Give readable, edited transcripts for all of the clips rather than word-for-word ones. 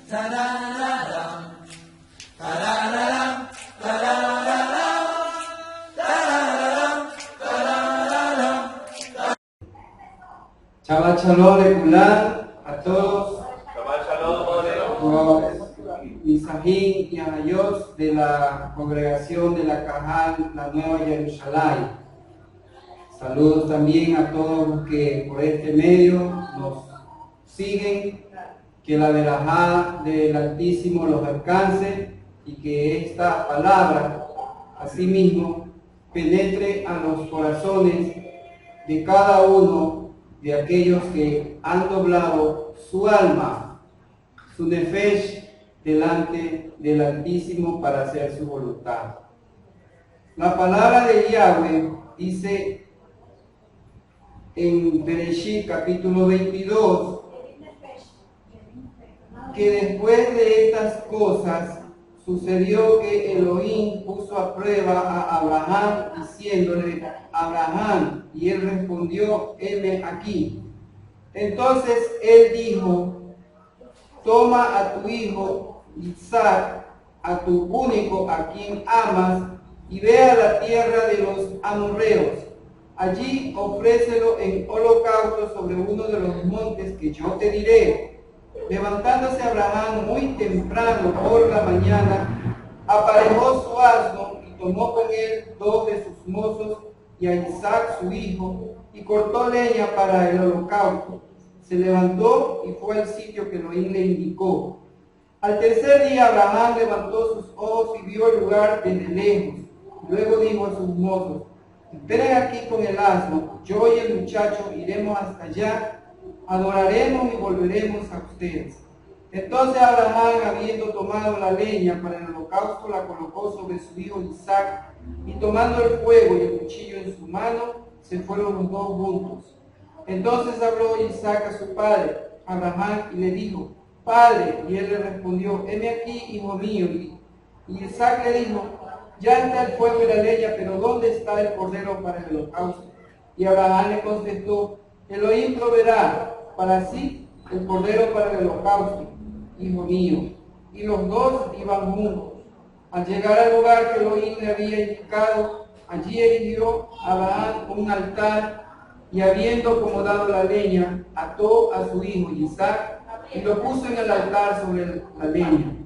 Shabbat Shalom Lekulam a todos. Shabbat Shalom. Misajín y Anayot de la congregación de la Cajal, la Nueva Jerusalén. Saludos también a todos los que por este medio nos siguen. Que la verajá del Altísimo los alcance y que esta palabra, asimismo, penetre a los corazones de cada uno de aquellos que han doblado su alma, su nefesh, delante del Altísimo para hacer su voluntad. La palabra de Yahweh dice en Bereshit capítulo 22 que después de estas cosas sucedió que Elohim puso a prueba a Abraham diciéndole: Abraham, y él respondió: heme aquí. Entonces él dijo: toma a tu hijo Isaac, a tu único a quien amas, y ve a la tierra de los amorreos. Allí ofrécelo en holocausto sobre uno de los montes que yo te diré. Levantándose Abraham muy temprano por la mañana, aparejó su asno y tomó con él 2 de sus mozos y a Isaac su hijo, y cortó leña para el holocausto. Se levantó y fue al sitio que Elohim le indicó. Al tercer día Abraham levantó sus ojos y vio el lugar desde lejos. Luego dijo a sus mozos: esperen aquí con el asno, yo y el muchacho iremos hasta allá, adoraremos y volveremos a ustedes. Entonces Abraham, habiendo tomado la leña para el holocausto, la colocó sobre su hijo Isaac, y tomando el fuego y el cuchillo en su mano, se fueron los dos juntos. Entonces habló Isaac a su padre, Abraham, y le dijo: Padre. Y él le respondió: heme aquí, hijo mío. Y Isaac le dijo: ya está el fuego y la leña, pero ¿dónde está el cordero para el holocausto? Y Abraham le contestó: Elohim proveerá para sí el cordero para el holocausto, hijo mío. Y los dos iban juntos. Al llegar al lugar que Elohim le había indicado, allí erigió Abraham un altar, y habiendo acomodado la leña, ató a su hijo Isaac y lo puso en el altar sobre la leña.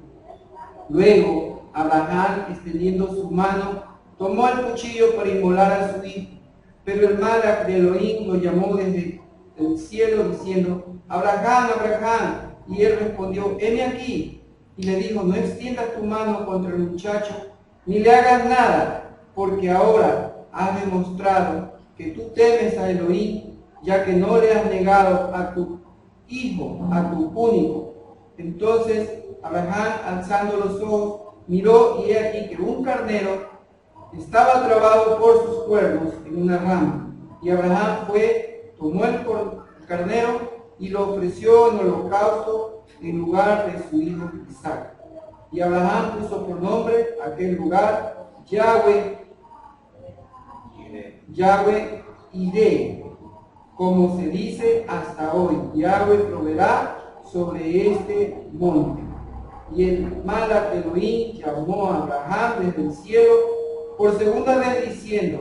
Luego Abraham, extendiendo su mano, tomó el cuchillo para inmolar a su hijo. Pero el malach de Elohim lo llamó desde el cielo diciendo: Abraham, Abraham. Y él respondió: heme aquí. Y le dijo: no extiendas tu mano contra el muchacho, ni le hagas nada, porque ahora has demostrado que tú temes a Elohim, ya que no le has negado a tu hijo, a tu único. Entonces Abraham, alzando los ojos, miró, y he aquí que un carnero estaba trabado por sus cuernos en una rama. Y Abraham fue, tomó el carnero y lo ofreció en holocausto en lugar de su hijo Isaac. Y Abraham puso por nombre aquel lugar Yahweh Iré, como se dice hasta hoy: Yahweh proveerá sobre este monte. Y el malach de Elohim llamó a Abraham desde el cielo por segunda vez diciendo: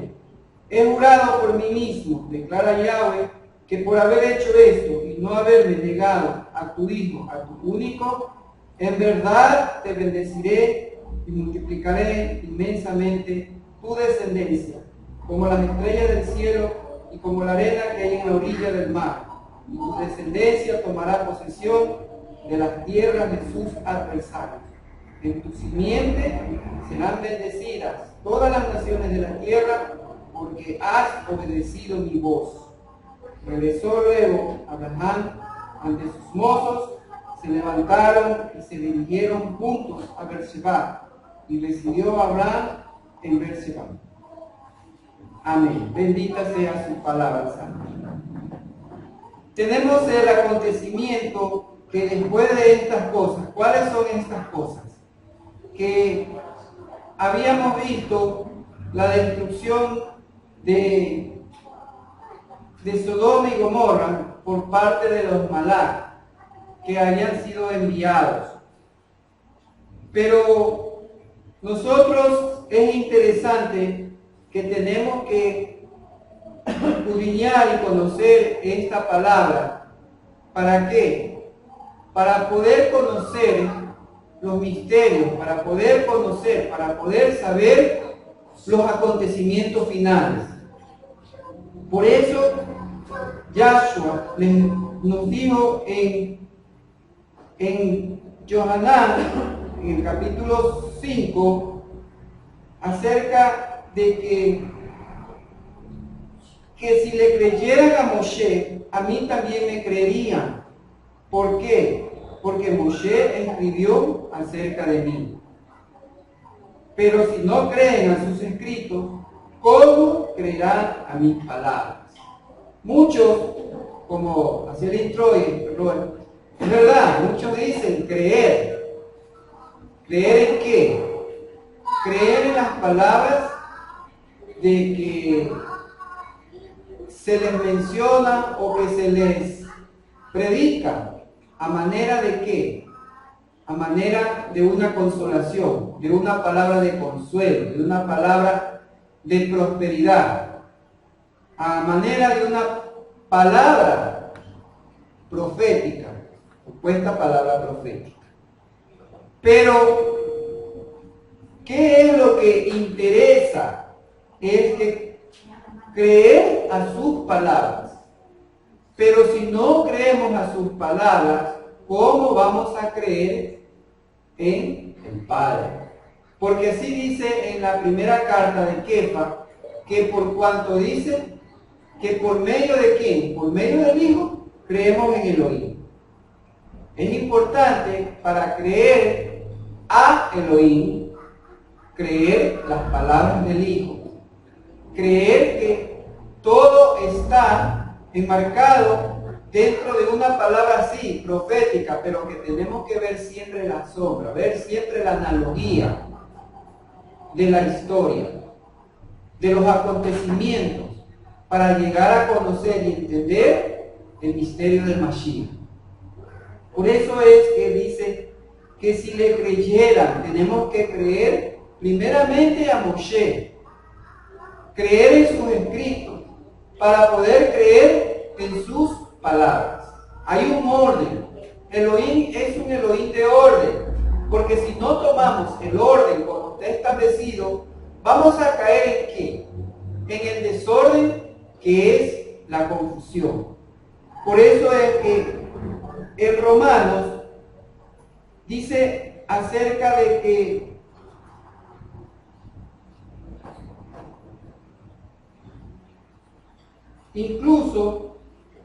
he jurado por mí mismo, declara Yahweh, que por haber hecho esto y no haberme negado a tu hijo, a tu único, en verdad te bendeciré y multiplicaré inmensamente tu descendencia, como las estrellas del cielo y como la arena que hay en la orilla del mar. Y tu descendencia tomará posesión de las tierras de sus adversarios. En tu simiente serán bendecidas todas las naciones de la tierra, porque has obedecido mi voz. Regresó luego Abraham ante sus mozos, se levantaron y se dirigieron juntos a Berseba, y recibió a Abraham en Berseba. Amén. Bendita sea su palabra santa. Tenemos el acontecimiento que después de estas cosas, ¿cuáles son estas cosas? Que habíamos visto la destrucción de Sodoma y Gomorra por parte de los malach que habían sido enviados. Pero nosotros es interesante que tenemos que escudriñar y conocer esta palabra. ¿Para qué? Para poder conocer los misterios, para poder conocer, para poder saber los acontecimientos finales. Por eso Yahshua nos dijo en Yohanan, en el capítulo 5, acerca de que si le creyeran a Moshe, a mí también me creerían. ¿Por qué? Porque Moshe escribió acerca de mí. Pero si no creen a sus escritos, ¿cómo creerán a mis palabras? Muchos, como hacía el introito, es verdad, muchos dicen creer. ¿Creer en qué? Creer en las palabras de que se les menciona o que se les predica. ¿A manera de qué? A manera de una consolación, de una palabra de consuelo, de una palabra de prosperidad, a manera de una palabra profética, supuesta palabra profética. Pero, ¿qué es lo que interesa? Es que creer a sus palabras. Pero si no creemos a sus palabras, ¿cómo vamos a creer en el Padre? Porque así dice en la primera carta de Kefa, que por cuanto dice que por medio de quién, por medio del Hijo, creemos en Elohim. Es importante para creer a Elohim, creer las palabras del Hijo, creer que todo está enmarcado dentro de una palabra así, profética, pero que tenemos que ver siempre la sombra, ver siempre la analogía de la historia, de los acontecimientos, para llegar a conocer y entender el misterio del Mashiach. Por eso es que dice que si le creyeran, tenemos que creer primeramente a Moshe, creer en sus escritos, para poder creer en sus palabras. Hay un orden. Elohim es un Elohim de orden, porque si no tomamos el orden como está establecido, vamos a caer en ¿qué? En el desorden, que es la confusión. Por eso es que en Romanos dice acerca de que incluso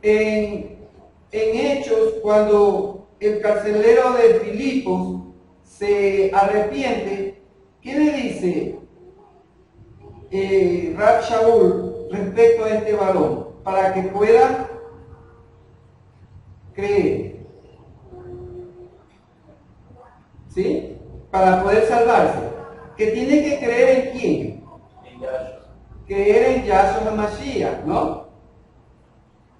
en Hechos, cuando el carcelero de Filipos se arrepiente, ¿qué le dice Rab Shaul respecto a este varón? Para que pueda creer, ¿sí? Para poder salvarse, que tiene que creer en quién, creer en Yahshua HaMashiach, ¿no?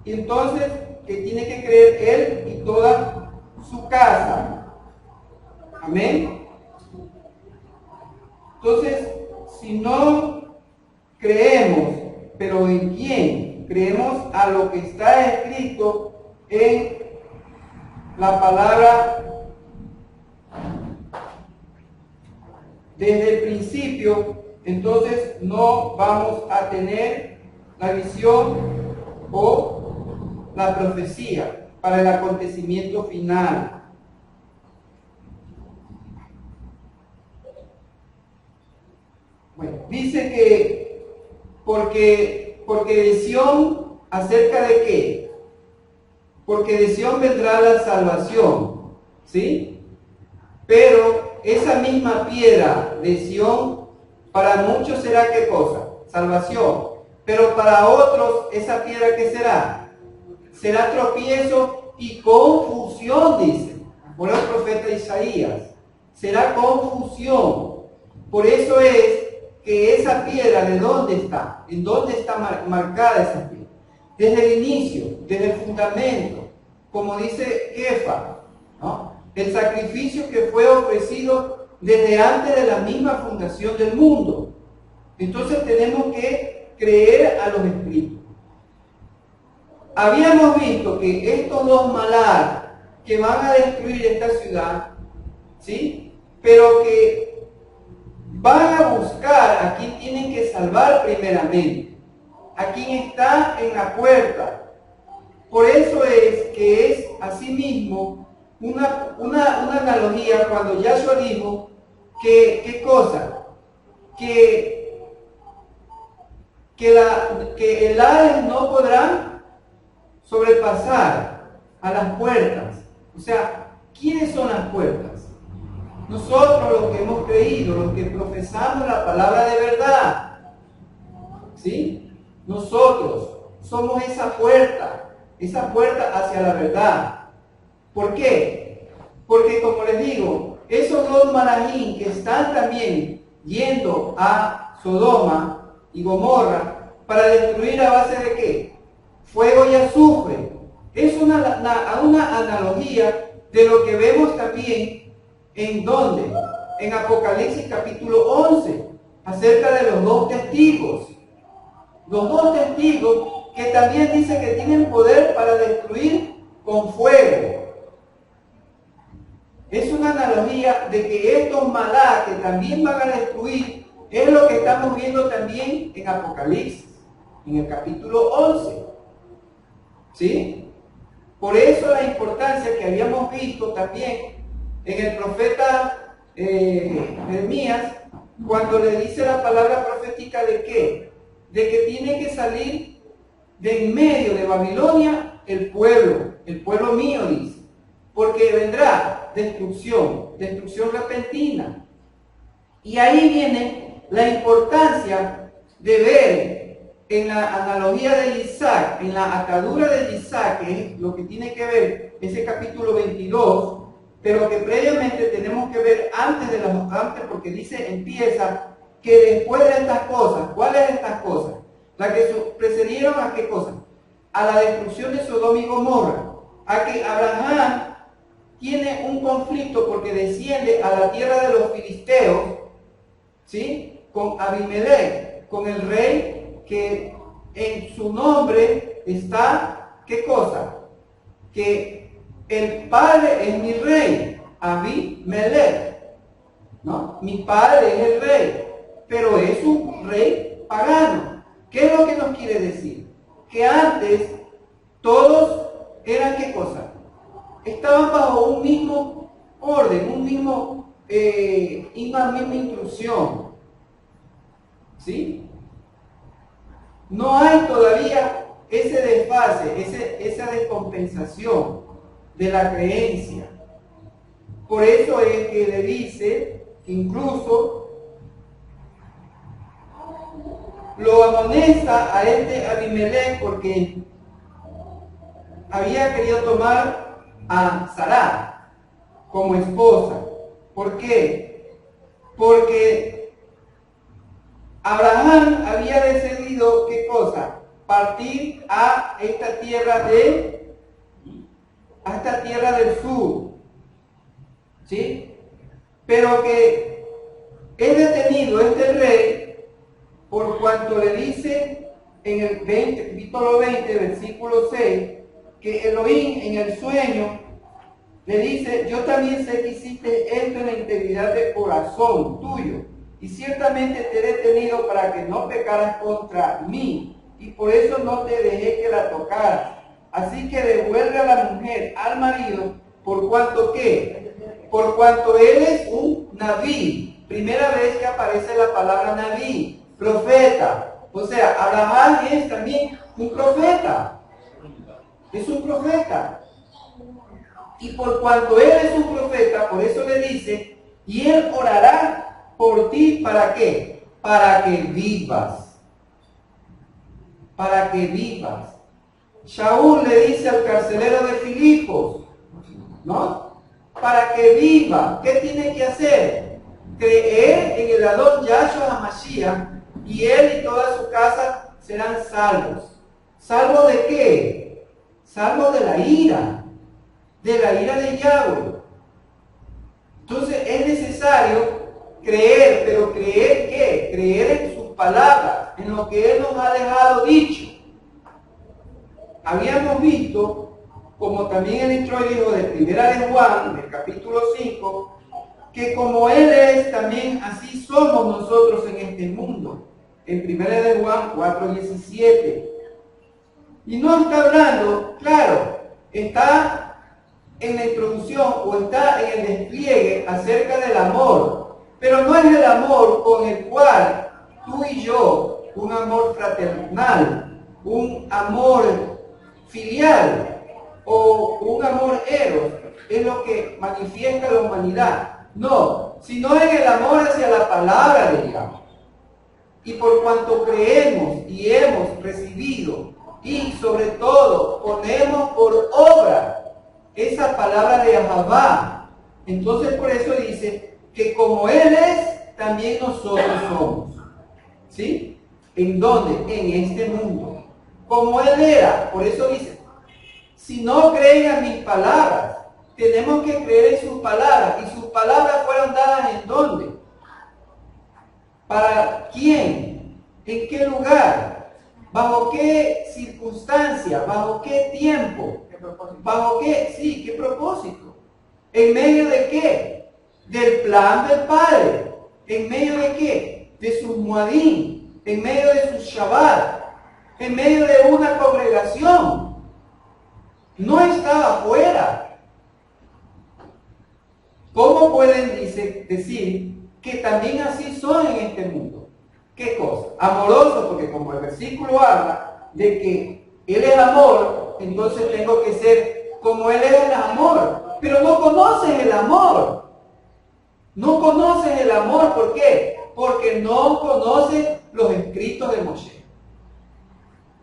Y entonces, que tiene que creer él y toda su casa. Amén. Entonces, si no creemos, pero ¿en quién? Creemos a lo que está escrito en la palabra desde el principio, entonces no vamos a tener la visión o la profecía para el acontecimiento final. Bueno, dice que porque de Sión, ¿acerca de qué? Porque de Sión vendrá la salvación, ¿sí? Pero esa misma piedra de Sión, para muchos será ¿qué cosa? Salvación. Pero para otros, esa piedra ¿qué será? Será tropiezo y confusión, dice por el profeta Isaías. Será confusión. Por eso es que esa piedra, ¿de dónde está? ¿En dónde está marcada esa piedra? Desde el inicio, desde el fundamento, como dice Kefa, ¿no? El sacrificio que fue ofrecido desde antes de la misma fundación del mundo. Entonces tenemos que creer a los escritos. Habíamos visto que estos dos malach que van a destruir esta ciudad, ¿sí? Pero que van a buscar a quien tienen que salvar primeramente, a quien está en la puerta. Por eso es que es asimismo una analogía cuando Yahshua dijo que, ¿qué cosa? Que el Hades no podrán sobrepasar a las puertas. O sea, ¿quiénes son las puertas? Nosotros los que hemos creído, los que profesamos la palabra de verdad. ¿Sí? Nosotros somos esa puerta hacia la verdad. ¿Por qué? Porque como les digo, esos dos malachim que están también yendo a Sodoma y Gomorra para destruir a base de ¿qué? Fuego y azufre. Es una analogía de lo que vemos también en ¿dónde? En Apocalipsis capítulo 11, acerca de los dos testigos. Los dos testigos que también dice que tienen poder para destruir con fuego. Es una analogía de que estos malach que también van a destruir es lo que estamos viendo también en Apocalipsis, en el capítulo 11. ¿Sí? Por eso la importancia que habíamos visto también en el profeta Jeremías, cuando le dice la palabra profética de ¿qué? De que tiene que salir de en medio de Babilonia el pueblo mío, dice, porque vendrá destrucción repentina. Y ahí viene la importancia de ver en la analogía de Isaac, en la atadura de Isaac, que es lo que tiene que ver ese capítulo 22, pero que previamente tenemos que ver antes porque dice, empieza que después de estas cosas, ¿cuáles estas cosas? Las que precedieron a qué cosa? A la destrucción de Sodoma y Gomorra, a que Abraham tiene un conflicto porque desciende a la tierra de los filisteos, ¿sí? Con Abimelech, con el rey que en su nombre está, ¿qué cosa? Que el padre es mi rey, Abimelech, ¿no? Mi padre es el rey, pero es un rey pagano. ¿Qué es lo que nos quiere decir? Que antes todos eran ¿qué cosa? Estaban bajo un mismo orden, una misma instrucción. ¿Sí? No hay todavía ese desfase, esa descompensación de la creencia. Por eso es que le dice, incluso lo amonesta a Abimelech porque había querido tomar a Sará como esposa. ¿Por qué? Porque Abraham había decidido, ¿qué cosa? Partir a esta tierra del sur. ¿Sí? Pero que es detenido este rey por cuanto le dice en el capítulo 20, versículo 6, que Elohim en el sueño le dice, yo también sé que hiciste esto en la integridad del corazón tuyo, y ciertamente te he detenido para que no pecaras contra mí, y por eso no te dejé que la tocaras. Así que devuelve a la mujer al marido, por cuanto ¿qué? Por cuanto él es un naví. Primera vez que aparece la palabra naví, profeta. O sea, Abraham es también un profeta. Es un profeta. Y por cuanto él es un profeta, por eso le dice, y él orará por ti, ¿para qué? Para que vivas. Para que vivas. Shaul le dice al carcelero de Filipos, ¿no? Para que viva. ¿Qué tiene que hacer? Creer en el Adón Yahshua HaMashiach, y él y toda su casa serán salvos. ¿Salvos de qué? Salvos de la ira de Yahweh. Entonces es necesario creer, pero ¿creer qué? Creer en sus palabras, en lo que Él nos ha dejado dicho. Habíamos visto, como también el introdujo de Primera de Juan, del capítulo 5, que como Él es, también así somos nosotros en este mundo. En Primera de Juan 4:17. Y no está hablando, claro, está en la introducción o está en el despliegue acerca del amor, pero no es el amor con el cual tú y yo, un amor fraternal, un amor filial o un amor eros, es lo que manifiesta la humanidad. No, sino en el amor hacia la palabra de Dios. Y por cuanto creemos y hemos recibido y sobre todo ponemos por obra esa palabra de Ahabá, entonces por eso dice que como Él es, también nosotros somos. ¿Sí? ¿En dónde? En este mundo. Como Él era, por eso dice, si no creen a mis palabras, tenemos que creer en sus palabras. ¿Y sus palabras fueron dadas en dónde? ¿Para quién? ¿En qué lugar? ¿Bajo qué circunstancia? ¿Bajo qué tiempo? ¿Bajo qué? Sí, ¿qué propósito? ¿En medio de qué? Del plan del Padre. ¿En medio de qué? De sus muadín. En medio de sus Shabbat. En medio de una congregación. No estaba afuera. ¿Cómo pueden decir que también así son en este mundo? ¿Qué cosa? Amoroso, porque como el versículo habla de que Él es amor, entonces tengo que ser como Él es el amor. Pero no conoces el amor. No conoces el amor, ¿por qué? Porque no conoces los escritos de Moshe.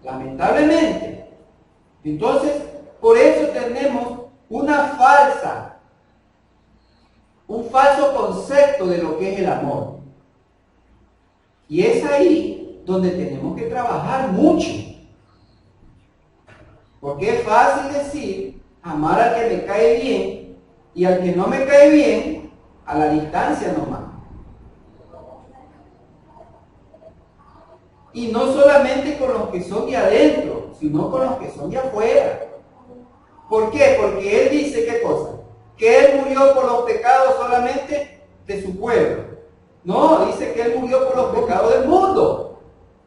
Lamentablemente. Entonces, por eso tenemos un falso concepto de lo que es el amor. Y es ahí donde tenemos que trabajar mucho. Porque es fácil decir, amar al que me cae bien, y al que no me cae bien, a la distancia nomás. Y no solamente con los que son de adentro, sino con los que son de afuera. ¿Por qué? Porque Él dice, ¿qué cosa? Que Él murió por los pecados solamente de su pueblo. No, dice que Él murió por los pecados del mundo.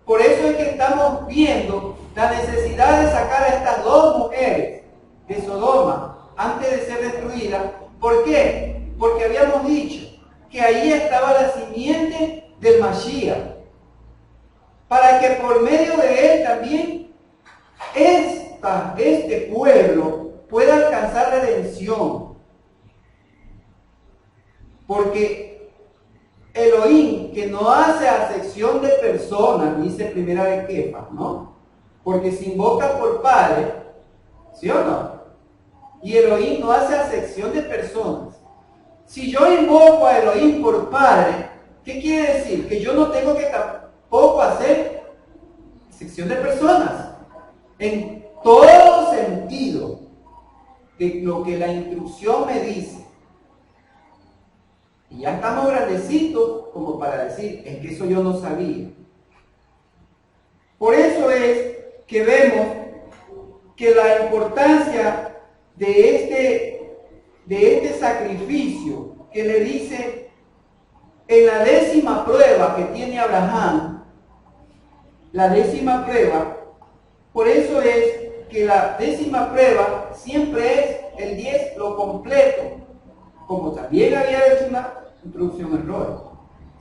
Por eso es que estamos viendo la necesidad de sacar a estas dos mujeres de Sodoma antes de ser destruidas. ¿Por qué? Porque habíamos dicho que ahí estaba la simiente del Mashiach, para que por medio de él también este pueblo pueda alcanzar redención. Porque Elohim, que no hace acepción de personas, dice Primera de Kefa, ¿no? Porque se invoca por Padre, ¿sí o no? Y Elohim no hace acepción de personas. Si yo invoco a Elohim por Padre, ¿qué quiere decir? Que yo no tengo que tampoco hacer acepción de personas. En todo sentido de lo que la instrucción me dice. Y ya estamos grandecitos como para decir, es que eso yo no sabía. Por eso es que vemos que la importancia de este sacrificio que le dice en la 10ª prueba que tiene Abraham, la 10ª prueba, por eso es que la 10ª prueba siempre es el 10 lo completo, como también había hecho una introducción errónea,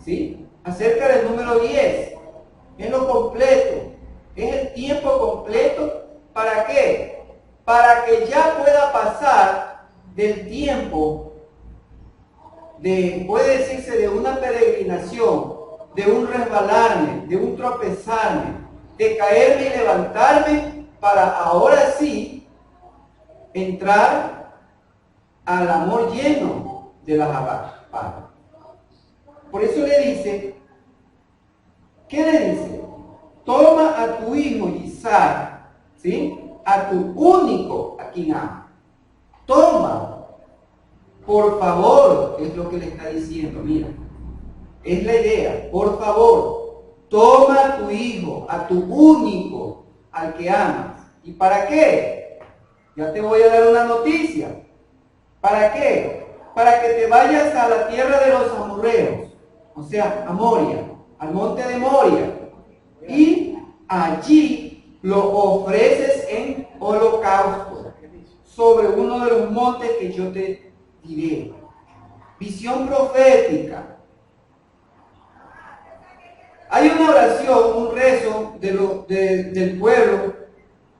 ¿sí? Acerca del número 10, es lo completo, es el tiempo completo. ¿Para qué? Para que ya pueda pasar del tiempo puede decirse, de una peregrinación, de un resbalarme, de un tropezarme, de caerme y levantarme, para ahora sí entrar al amor lleno de la Jabá. Por eso le dice, ¿qué le dice? Toma a tu hijo Isaac, ¿sí? A tu único, a quien ama. Toma, por favor, es lo que le está diciendo, mira. Es la idea. Por favor, toma a tu hijo, a tu único, al que amas. ¿Y para qué? Ya te voy a dar una noticia. ¿Para qué? Para que te vayas a la tierra de los amorreos, o sea, a Moria, al monte de Moria, y allí lo ofreces en holocausto sobre uno de los montes que yo te diré. Visión profética. Hay una oración, un rezo del pueblo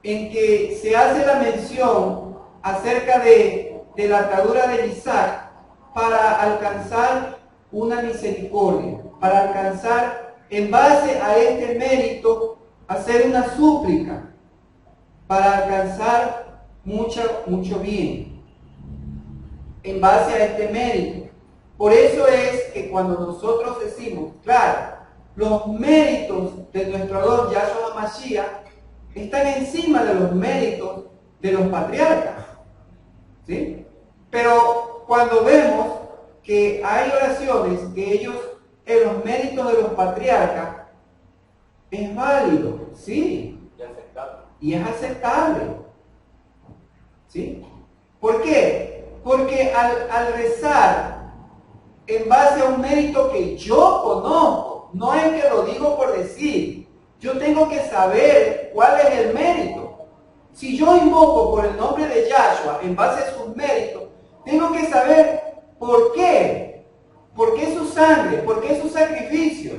en que se hace la mención acerca de la atadura de Isaac para alcanzar una misericordia, para alcanzar, en base a este mérito, hacer una súplica, para alcanzar mucho bien, en base a este mérito. Por eso es que cuando nosotros decimos, claro, los méritos de nuestro Adón Yahshua Mashiach están encima de los méritos de los patriarcas, ¿sí? Pero cuando vemos que hay oraciones que ellos, en los méritos de los patriarcas, es válido, sí, y es aceptable, ¿sí? ¿Por qué? Porque al rezar en base a un mérito que yo conozco, no es que lo digo por decir, yo tengo que saber cuál es el mérito. Si yo invoco por el nombre de Yahshua en base a sus méritos, tengo que saber por qué. ¿Por qué su sangre? ¿Por qué su sacrificio?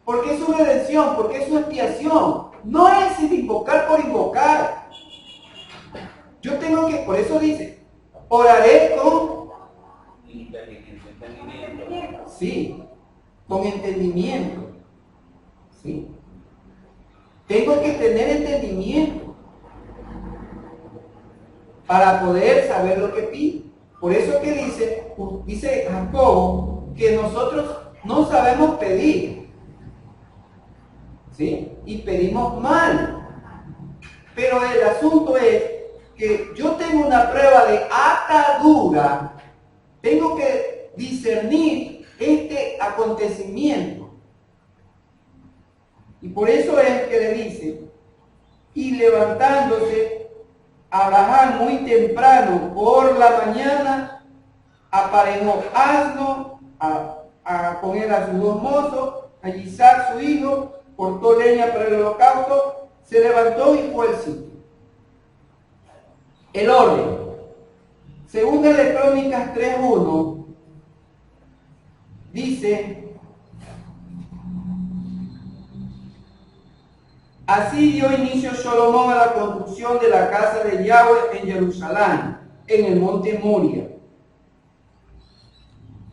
¿Por qué su redención? ¿Por qué su expiación? No es invocar por invocar. Yo tengo que, por eso dice, oraré con entendimiento. Sí, con entendimiento. Sí. Tengo que tener entendimiento para poder saber lo que pido. Por eso que dice Jacobo que nosotros no sabemos pedir, ¿sí? Y pedimos mal. Pero el asunto es que yo tengo una prueba de atadura, tengo que discernir este acontecimiento. Y por eso es que le dice, y levantándose Abraham muy temprano por la mañana, aparejó asno con él a sus dos mozos, a Isaac su hijo, cortó leña para el holocausto, se levantó y fue al sitio. El orden. Segunda de Crónicas 3:1 dice: así dio inicio Salomón a la construcción de la casa de Yahweh en Jerusalén, en el monte Moria.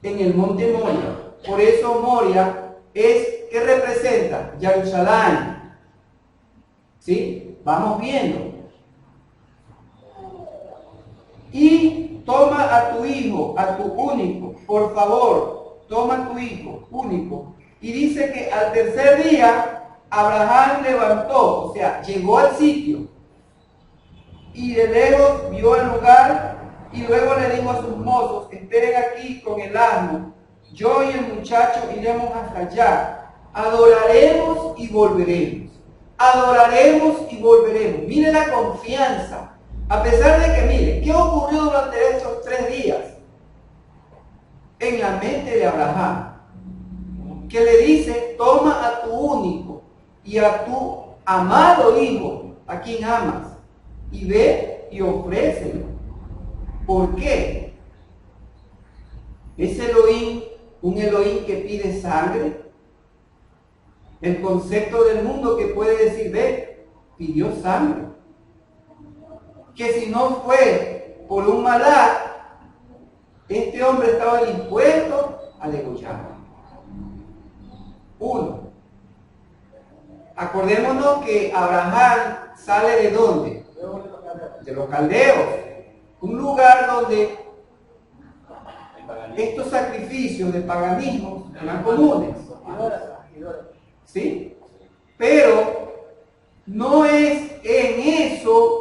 En el monte Moria. Por eso Moria es, ¿qué representa? Jerusalén. ¿Sí? Vamos viendo. Y toma a tu hijo, a tu único, por favor, toma a tu hijo único. Y dice que al tercer día Abraham levantó, o sea, llegó al sitio y de lejos vio el lugar y luego le dijo a sus mozos: esperen aquí con el asno, yo y el muchacho iremos hasta allá, adoraremos y volveremos, adoraremos y volveremos. Mire la confianza, a pesar de que, mire, ¿qué ocurrió durante estos 3 días? En la mente de Abraham, que le dice: toma a tu único y a tu amado hijo, a quien amas, y ve y ofrécelo. ¿Por qué? ¿Es Elohim un Elohim que pide sangre? El concepto del mundo que puede decir: ve, pidió sangre. Que si no fue por un malá, este hombre estaba dispuesto a degollarlo. 1. Acordémonos que Abraham sale ¿de dónde? De los caldeos. Un lugar donde estos sacrificios de paganismo eran comunes. ¿Sí? Pero no es en eso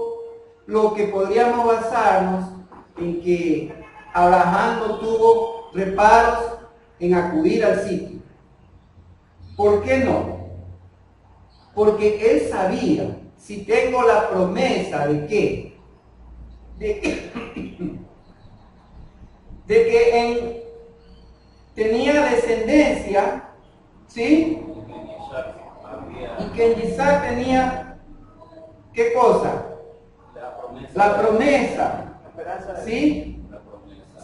lo que podríamos basarnos en que Abraham no tuvo reparos en acudir al sitio. ¿Por qué no? Porque él sabía, si tengo la promesa de qué, de que tenía descendencia, ¿sí? Y que en Isaac tenía, ¿qué cosa? La promesa, ¿sí?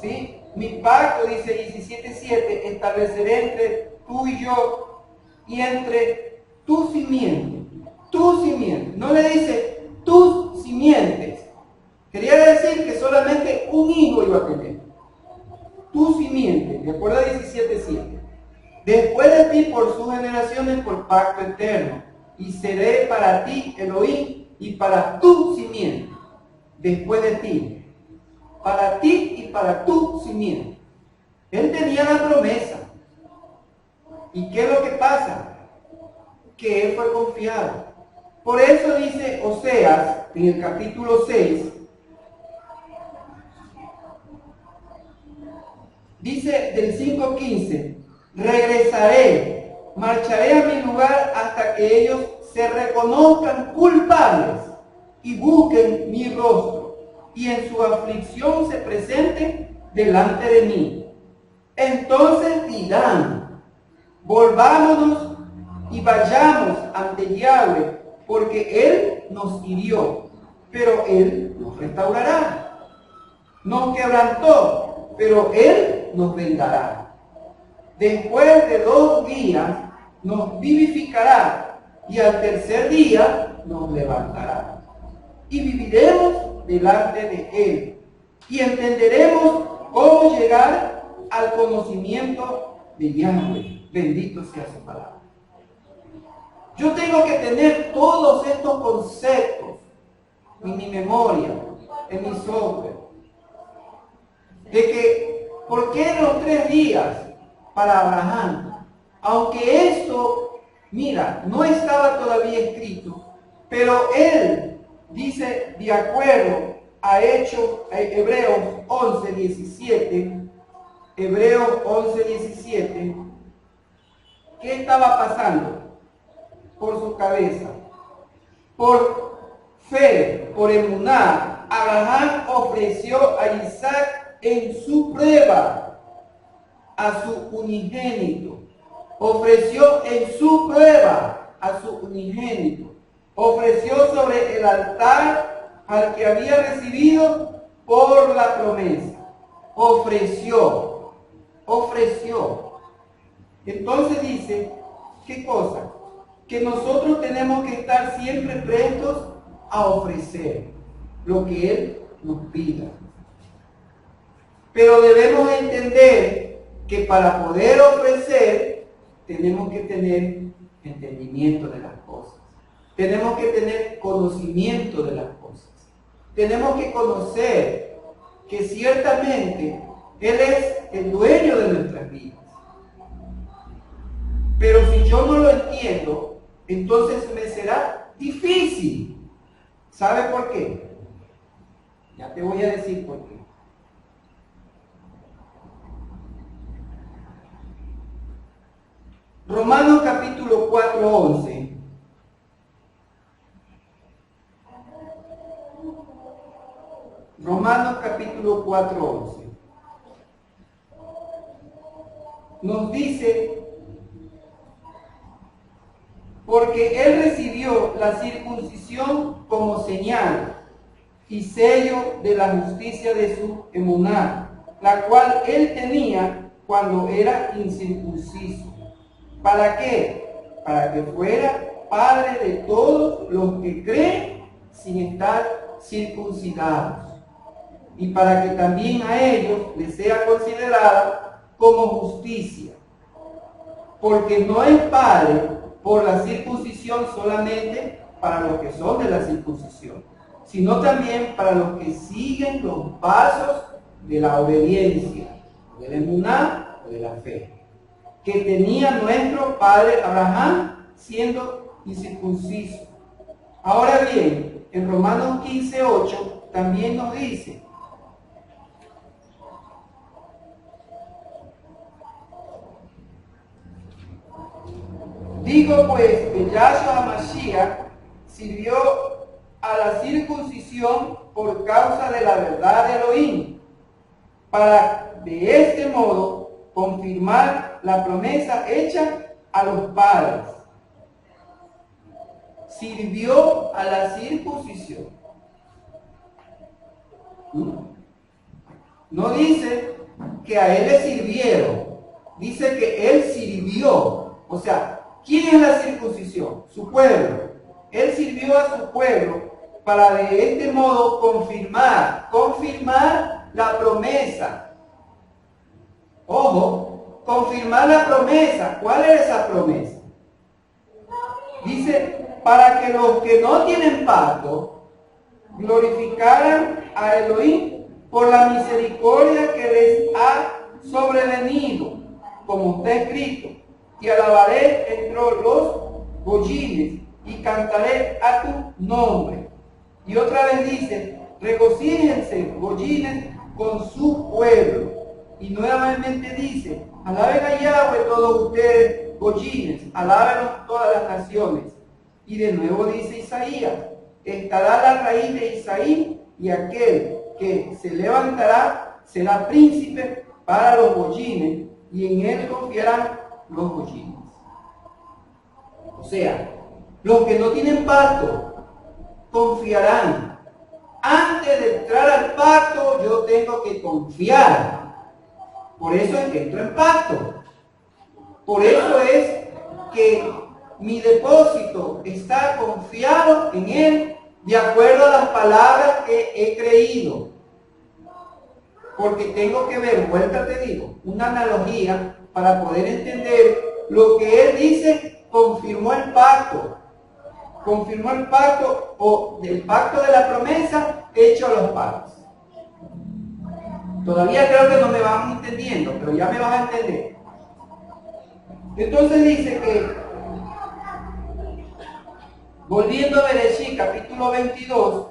¿Sí? Mi pacto, dice 17:7, estableceré entre tú y yo y entre tu simiente. Tu simiente. No le dice tus simientes. Quería decir que solamente un hijo iba a tener. Tu simiente, de acuerdo a 17:7. Después de ti por sus generaciones por pacto eterno. Y seré para ti Elohim y para tu simiente. Después de ti. Para ti y para tu simiente. Él tenía la promesa. ¿Y qué es lo que pasa? Que él fue confiado. Por eso dice Oseas en el capítulo 6, dice del 5:15, regresaré, marcharé a mi lugar hasta que ellos se reconozcan culpables y busquen mi rostro y en su aflicción se presenten delante de mí. Entonces dirán, volvámonos y vayamos ante Yahweh, porque Él nos hirió, pero Él nos restaurará. Nos quebrantó, pero Él nos vendará. Después de 2 días nos vivificará y al tercer día nos levantará. Y viviremos delante de Él y entenderemos cómo llegar al conocimiento de Yahweh. Bendito sea su palabra. Yo tengo que tener todos estos conceptos en mi memoria, en mi software. De que, ¿por qué los 3 días para Abraham? Aunque esto, mira, no estaba todavía escrito, pero él dice, de acuerdo a Hebreos 11:17, Hebreos 11:17, ¿qué estaba pasando por su cabeza? Por fe, por emuná, Abraham ofreció a Isaac en su prueba a su unigénito. Ofreció en su prueba a su unigénito. Ofreció sobre el altar al que había recibido por la promesa. Ofreció. Entonces dice, ¿qué cosa? Que nosotros tenemos que estar siempre prestos a ofrecer lo que Él nos pida. Pero debemos entender que para poder ofrecer tenemos que tener entendimiento de las cosas. Tenemos que tener conocimiento de las cosas. Tenemos que conocer que ciertamente Él es el dueño de nuestras vidas. Pero si yo no lo entiendo, entonces me será difícil. ¿Sabe por qué? Ya te voy a decir por qué. Romanos capítulo 4:11. Romanos capítulo 4:11. Nos dice, porque Él recibió la circuncisión como señal y sello de la justicia de su emuná, la cual Él tenía cuando era incircunciso. ¿Para qué? Para que fuera padre de todos los que creen sin estar circuncidados. Y para que también a ellos les sea considerada como justicia. Porque no es padre por la circuncisión solamente para los que son de la circuncisión, sino también para los que siguen los pasos de la obediencia, del emuná o de la fe, que tenía nuestro padre Abraham siendo incircunciso. Ahora bien, en Romanos 15:8 también nos dice, Digo pues que Yahshua HaMashiach sirvió a la circuncisión por causa de la verdad de Elohim, para de este modo confirmar la promesa hecha a los padres. Sirvió a la circuncisión. No dice que a él le sirvieron, dice que él sirvió. O sea, ¿quién es la circuncisión? Su pueblo. Él sirvió a su pueblo para de este modo confirmar la promesa. Ojo, confirmar la promesa. ¿Cuál es esa promesa? Dice, para que los que no tienen pacto glorificaran a Elohim por la misericordia que les ha sobrevenido, como está escrito, y alabaré entre los goyines y cantaré a tu nombre. Y otra vez dice, regocíjense, goyines, con su pueblo. Y nuevamente dice, alaben a Yahweh todos ustedes, goyines, alábenlos todas las naciones. Y de nuevo dice Isaías, estará la raíz de Isaí, y aquel que se levantará será príncipe para los goyines, y en él confiarán los goyines. O sea, los que no tienen pacto confiarán. Antes de entrar al pacto, yo tengo que confiar. Por eso es que entro en pacto. Por eso es que mi depósito está confiado en él de acuerdo a las palabras que he creído. Porque tengo que ver, vuelta te digo, una analogía para poder entender lo que él dice, confirmó el pacto. Confirmó el pacto o del pacto de la promesa hecho a los padres. Todavía creo que no me van entendiendo, pero ya me vas a entender. Entonces dice que, volviendo a Bereshit, capítulo 22,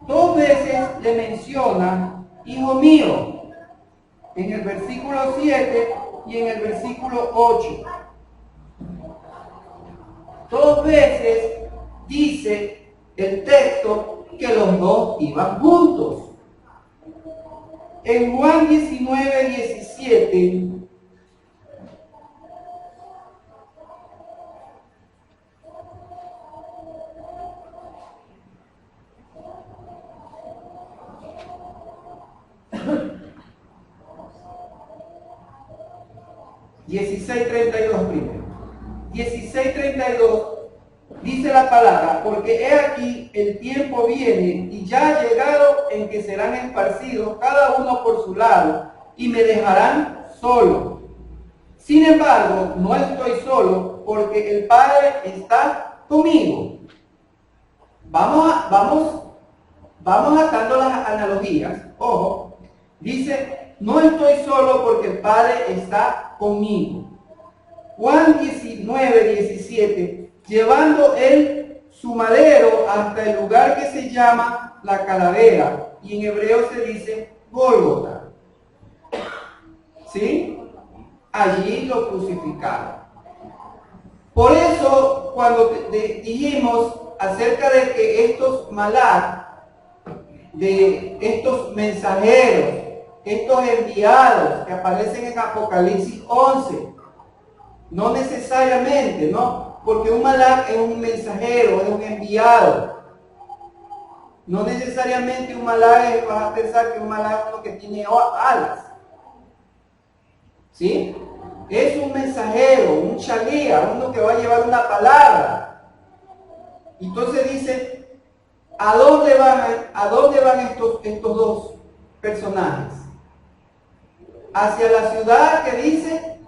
dos veces le menciona, hijo mío, en el versículo 7 y en el versículo 8. Dos veces dice el texto que los dos iban juntos. En Juan 19, 17, primero. 16:32 dice la palabra, porque he aquí el tiempo viene y ya ha llegado en que serán esparcidos cada uno por su lado y me dejarán solo. Sin embargo, no estoy solo porque el Padre está conmigo. Vamos atando las analogías. Ojo, dice, no estoy solo porque el Padre está conmigo. Juan 19, 17, llevando él su madero hasta el lugar que se llama la calavera, y en hebreo se dice Gólgota. ¿Sí? Allí lo crucificaron. Por eso, cuando dijimos acerca de que estos malach, de estos mensajeros, estos enviados que aparecen en Apocalipsis 11, no necesariamente, ¿no? Porque un malach es un mensajero, es un enviado. No necesariamente un malach, vas a pensar que un malach es uno que tiene alas. ¿Sí? Es un mensajero, un shalía, uno que va a llevar una palabra. Entonces dice, ¿a dónde van estos dos personajes? Hacia la ciudad que dice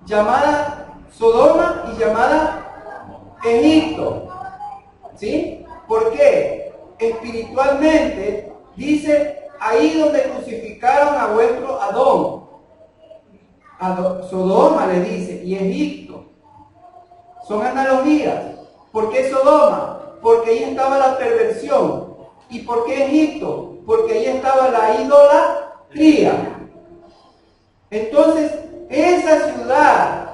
llamada Sodoma y llamada Egipto. ¿Sí? ¿Por qué? Espiritualmente dice ahí donde crucificaron a vuestro Adón. Sodoma le dice, y Egipto. Son analogías. ¿Por qué Sodoma? Porque ahí estaba la perversión. ¿Y por qué Egipto? Porque ahí estaba la idolatría. Entonces, esa ciudad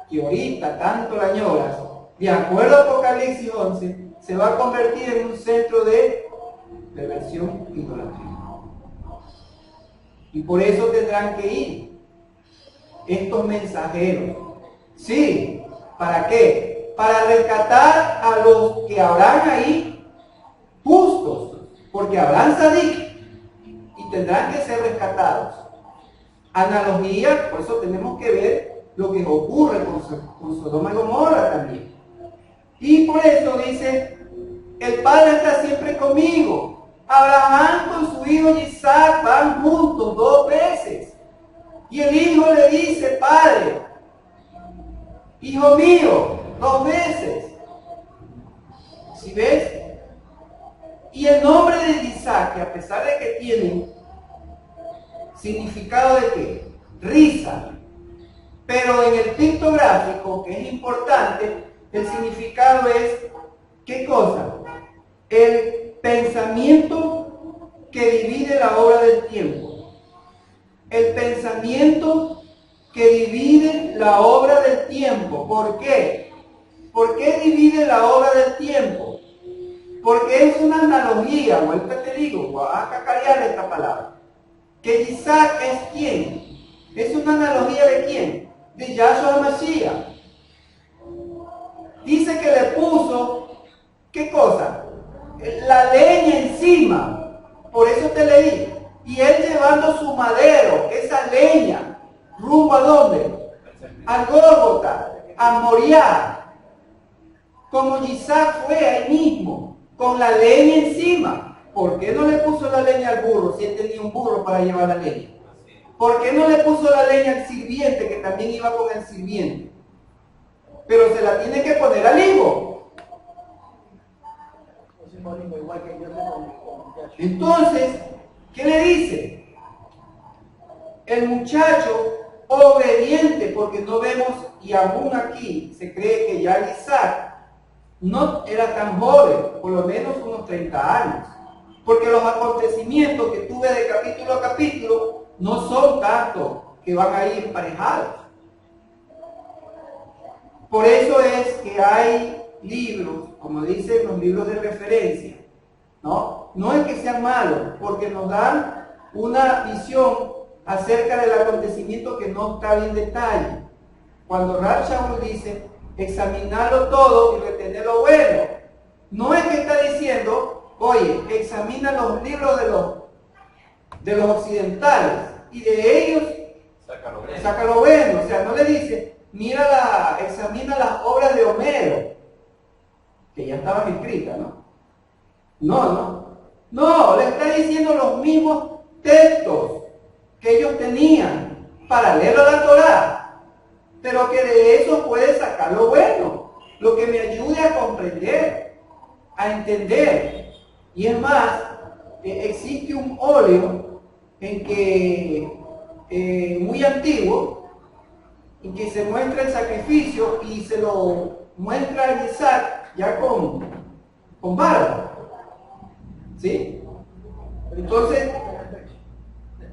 que ahorita tanto la añoras, de acuerdo a Apocalipsis 11, se va a convertir en un centro de perversión y idolatría. Y por eso tendrán que ir estos mensajeros. Sí, ¿para qué? Para rescatar a los que habrán ahí justos, porque habrán sadik y tendrán que ser rescatados. Analogía, por eso tenemos que ver lo que ocurre con Sodoma y Gomorra también. Y por eso dice, el Padre está siempre conmigo. Abraham con su hijo Isaac van juntos 2 veces. Y el hijo le dice, Padre, hijo mío, 2 veces. ¿Sí ves? Y el nombre de Isaac, que a pesar de que tiene significado de qué? Risa. Pero en el pictográfico, que es importante, el significado es, ¿qué cosa? El pensamiento que divide la obra del tiempo. El pensamiento que divide la obra del tiempo. ¿Por qué? ¿Por qué divide la obra del tiempo? Porque es una analogía, vuelta te digo, voy a cacarear esta palabra. Que Isaac es quién. Es una analogía de quién. De Yahshua Mashiach. Dice que le puso, ¿qué cosa? La leña encima. Por eso te leí. Y él llevando su madero, esa leña, rumbo a dónde? Al Gólgota, a Moriah. Como Isaac fue ahí mismo, con la leña encima. ¿Por qué no le puso la leña al burro si él tenía un burro para llevar la leña? ¿Por qué no le puso la leña al sirviente, que también iba con el sirviente? Pero se la tiene que poner al hijo. Entonces, ¿qué le dice? El muchacho obediente, porque no vemos, y aún aquí se cree que ya Isaac no era tan joven, por lo menos unos 30 años. Porque los acontecimientos que tuve de capítulo a capítulo no son tantos que van a ir emparejados. Por eso es que hay libros, como dicen los libros de referencia, ¿no? No es que sean malos, porque nos dan una visión acerca del acontecimiento que no está bien detalle. Cuando Rab Shaul dice, examinarlo todo y retener lo bueno, no es que está diciendo, oye, examina los libros de los occidentales y de ellos saca lo bueno. O sea, no le dice, examina las obras de Homero, que ya estaban escritas, ¿no? No, le está diciendo los mismos textos que ellos tenían paralelo a la Torá, pero que de eso puede sacar lo bueno, lo que me ayude a comprender, a entender. Y es más, existe un óleo en que muy antiguo, en que se muestra el sacrificio y se lo muestra a Isaac ya con barba. ¿Sí? Entonces,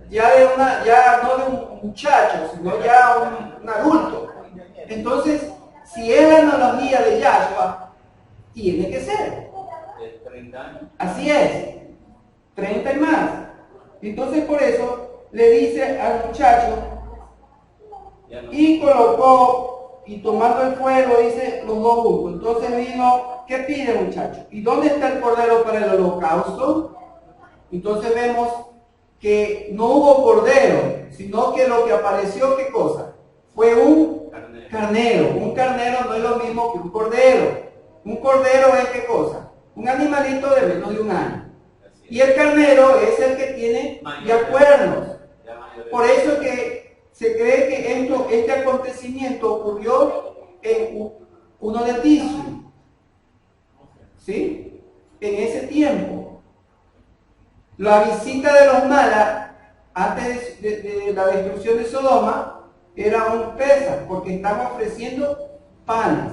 ya no de un muchacho, sino ya un adulto. Entonces, si es la analogía de Yahshua, tiene que ser. 30 años. Así es, 30 y más. Entonces, por eso le dice al muchacho, y colocó, y tomando el fuego, dice los 2 juntos. Entonces vino, ¿qué pide, muchacho? ¿Y dónde está el cordero para el holocausto? Entonces vemos que no hubo cordero, sino que lo que apareció, ¿qué cosa? Fue un carnero. Un carnero no es lo mismo que un cordero. Un cordero es, ¿qué cosa? Un animalito de menos de 1 año. Y el carnero es el que tiene ya cuernos. Por eso que se cree que este acontecimiento ocurrió en uno de Tisri, ¿sí? En ese tiempo. La visita de los malas antes de la destrucción de Sodoma era un Pesaj, porque estaban ofreciendo panes,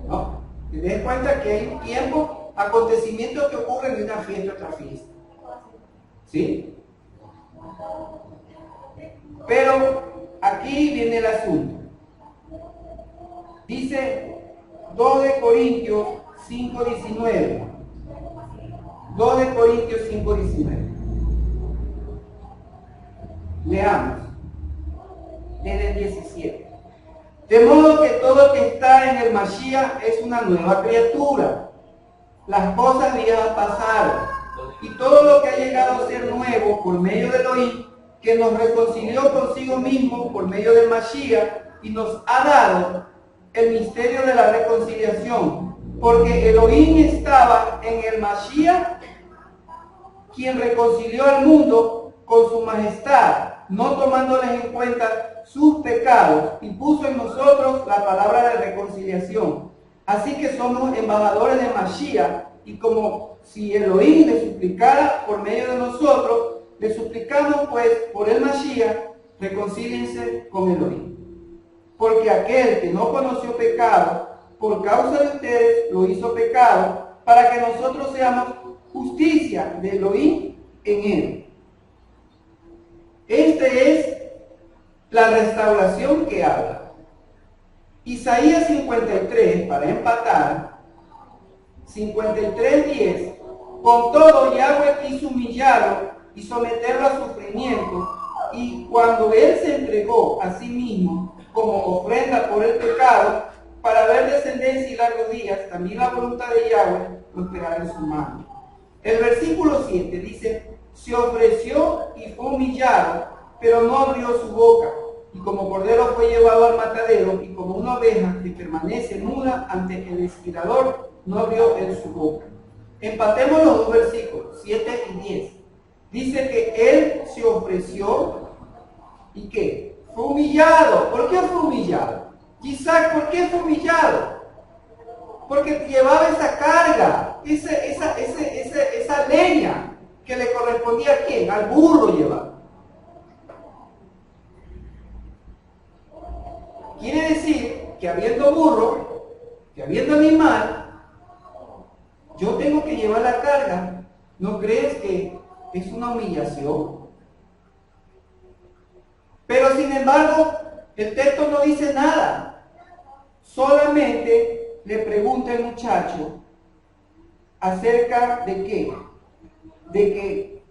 ¿no? Te des cuenta que hay un tiempo, acontecimientos que ocurren de una fiesta a otra fiesta, ¿sí? Pero aquí viene el asunto. Dice 2 de Corintios 5:19. 2 de Corintios 5:19. Leamos desde el 17. De modo que todo el que está en el Mashiach es una nueva criatura. Las cosas viejas pasaron, y todo lo que ha llegado a ser nuevo por medio de Elohim, que nos reconcilió consigo mismo por medio del Mashiach, y nos ha dado el misterio de la reconciliación, porque Elohim estaba en el Mashiach, quien reconcilió al mundo con su majestad, no tomándoles en cuenta sus pecados, y puso en nosotros la palabra de reconciliación. Así que somos embajadores de Mashiach, y como si Elohim le suplicara por medio de nosotros, le suplicamos pues por el Mashiach, reconcíliense con Elohim. Porque aquel que no conoció pecado, por causa de ustedes lo hizo pecado, para que nosotros seamos justicia de Elohim en él. Esta es la restauración que habla. Isaías 53, para empatar, 53:10, con todo Yahweh quiso humillarlo y someterlo a sufrimiento, y cuando él se entregó a sí mismo como ofrenda por el pecado, para ver descendencia y largos días, también la voluntad de Yahweh prosperará en su mano. El versículo 7 dice, se ofreció y fue humillado, pero no abrió su boca, y como cordero fue llevado al matadero, y como una oveja que permanece muda ante el esquilador, no abrió él su boca. Empatemos los dos versículos, 7 y 10. Dice que él se ofreció y que fue humillado. ¿Por qué fue humillado? Isaac, ¿por qué fue humillado? Porque llevaba esa carga, esa leña que le correspondía a quién, al burro llevaba. Quiere decir que habiendo burro, que habiendo animal, yo tengo que llevar la carga. ¿No crees que es una humillación? Pero sin embargo, el texto no dice nada. Solamente le pregunta el muchacho acerca de qué. De que,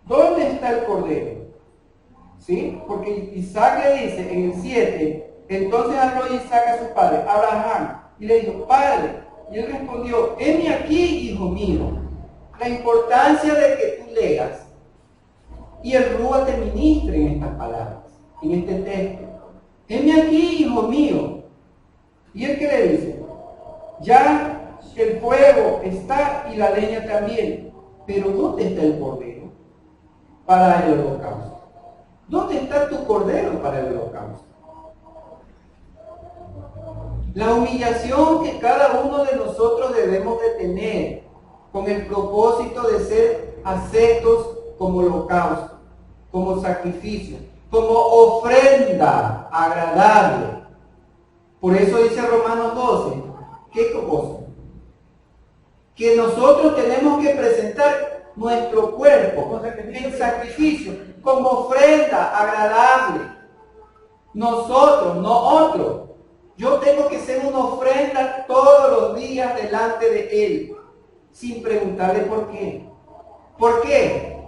¿dónde está el cordero? ¿Sí? Porque Isaac le dice en el 7, entonces habló Isaac a su padre, Abraham, y le dijo, padre. Y él respondió, heme aquí, hijo mío. La importancia de que tú leas y el Rúa te ministre en estas palabras, en este texto. Heme aquí, hijo mío. ¿Y él qué le dice? Ya el fuego está y la leña también, pero ¿dónde está el cordero para el holocausto? ¿Dónde está tu cordero para el holocausto? La humillación que cada uno de nosotros debemos de tener con el propósito de ser aceptos como holocausto, como sacrificio, como ofrenda agradable. Por eso dice Romanos 12, ¿qué cosa? Que nosotros tenemos que presentar nuestro cuerpo en sacrificio, como ofrenda agradable. Nosotros, no otros. Yo tengo que ser una ofrenda todos los días delante de Él, sin preguntarle por qué. ¿Por qué?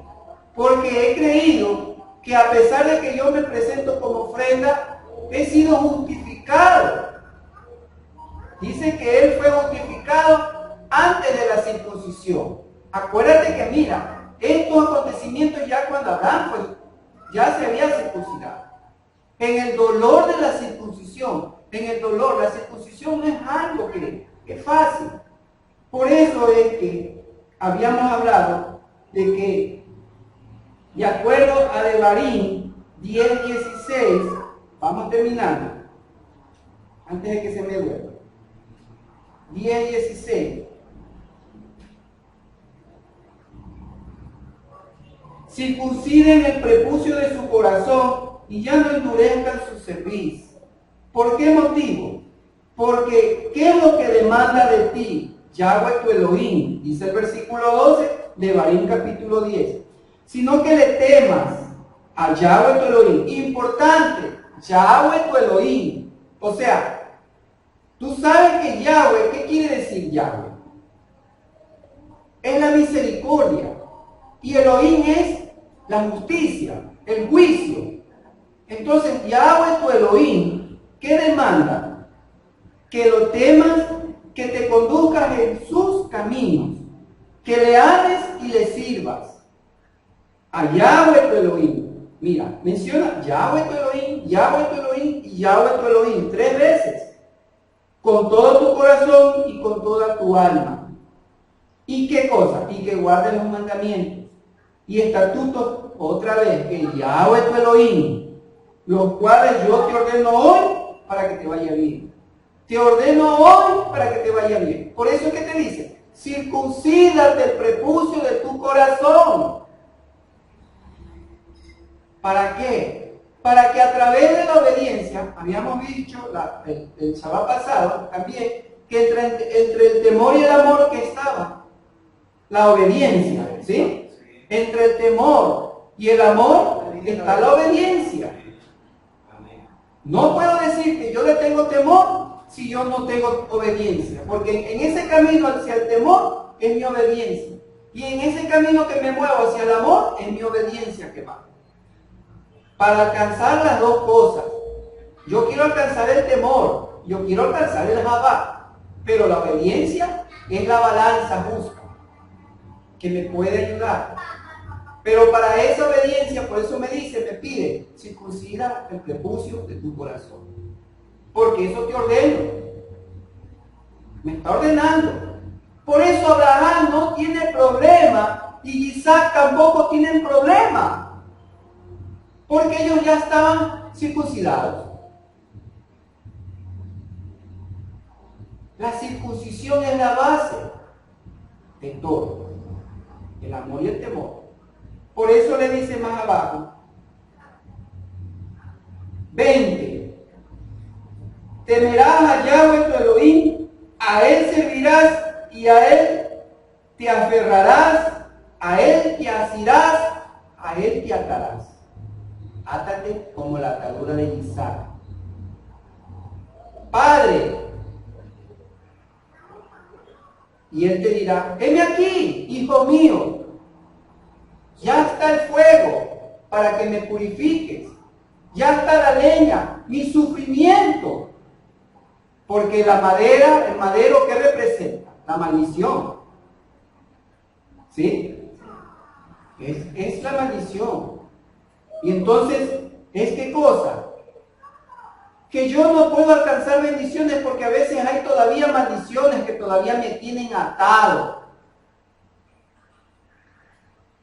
Porque he creído que a pesar de que yo me presento como ofrenda, he sido justificado. Dice que Él fue justificado antes de la circuncisión. Acuérdate que mira, estos acontecimientos ya cuando Abraham ya se había circuncidado. En el dolor de la circuncisión, la circuncisión no es algo que es fácil. Por eso es que habíamos hablado de que, de acuerdo a Devarim 10:16, vamos terminando, antes de que se me duerma. 10:16. Circunciden el prepucio de su corazón y ya no endurezcan su cerviz. ¿Por qué motivo? Porque ¿qué es lo que demanda de ti? Yahweh tu Elohim, dice el versículo 12 de Devarim capítulo 10. Sino que le temas A Yahweh tu Elohim. Importante, Yahweh tu Elohim. O sea, tú sabes que Yahweh, ¿qué quiere decir Yahweh? Es la misericordia. Y Elohim es la justicia, el juicio. Entonces, Yahweh tu Elohim, ¿qué demanda? Que lo temas, que te conduzcas en sus caminos, que le ames y le sirvas. A Yahweh tu Elohim. Mira, menciona Yahweh tu Elohim, Yahweh tu Elohim y Yahweh tu Elohim 3 veces. Con todo tu corazón y con toda tu alma. ¿Y qué cosa? Y que guardes los mandamientos y estatutos, otra vez, que Yahweh tu Elohim, los cuales yo te ordeno hoy para que te vaya bien. Te ordeno hoy para que te vaya bien. Por eso es que te dice, circuncídate el prepucio de tu corazón. ¿Para qué? Para que a través de la obediencia, habíamos dicho el sábado pasado también, que entre el temor y el amor que estaba, la obediencia, ¿sí? Entre el temor y el amor está la obediencia. No puedo decir que yo le tengo temor si yo no tengo obediencia, porque en ese camino hacia el temor es mi obediencia, y en ese camino que me muevo hacia el amor es mi obediencia que va. Para alcanzar las dos cosas, yo quiero alcanzar el temor, yo quiero alcanzar el Jabá, pero la obediencia es la balanza justa que me puede ayudar. Pero para esa obediencia, por eso me pide, circuncida el prepucio de tu corazón. Porque eso te ordeno. Me está ordenando. Por eso Abraham no tiene problema y Isaac tampoco tienen problema. Porque ellos ya estaban circuncidados. La circuncisión es la base de todo. El amor y el temor. Por eso le dice más abajo, 20. Temerás a Yahweh tu Elohim, a él servirás y a él te aferrarás, a él te asirás, a él te atarás. Átate como la atadura de Isaac. Padre, y él te dirá, heme aquí, hijo mío, ya está el fuego para que me purifiques, ya está la leña, mi sufrimiento, porque la madera, el madero, ¿qué representa? La maldición, ¿sí? Es la maldición. Y entonces, ¿es qué cosa? Que yo no puedo alcanzar bendiciones porque a veces hay todavía maldiciones que todavía me tienen atado.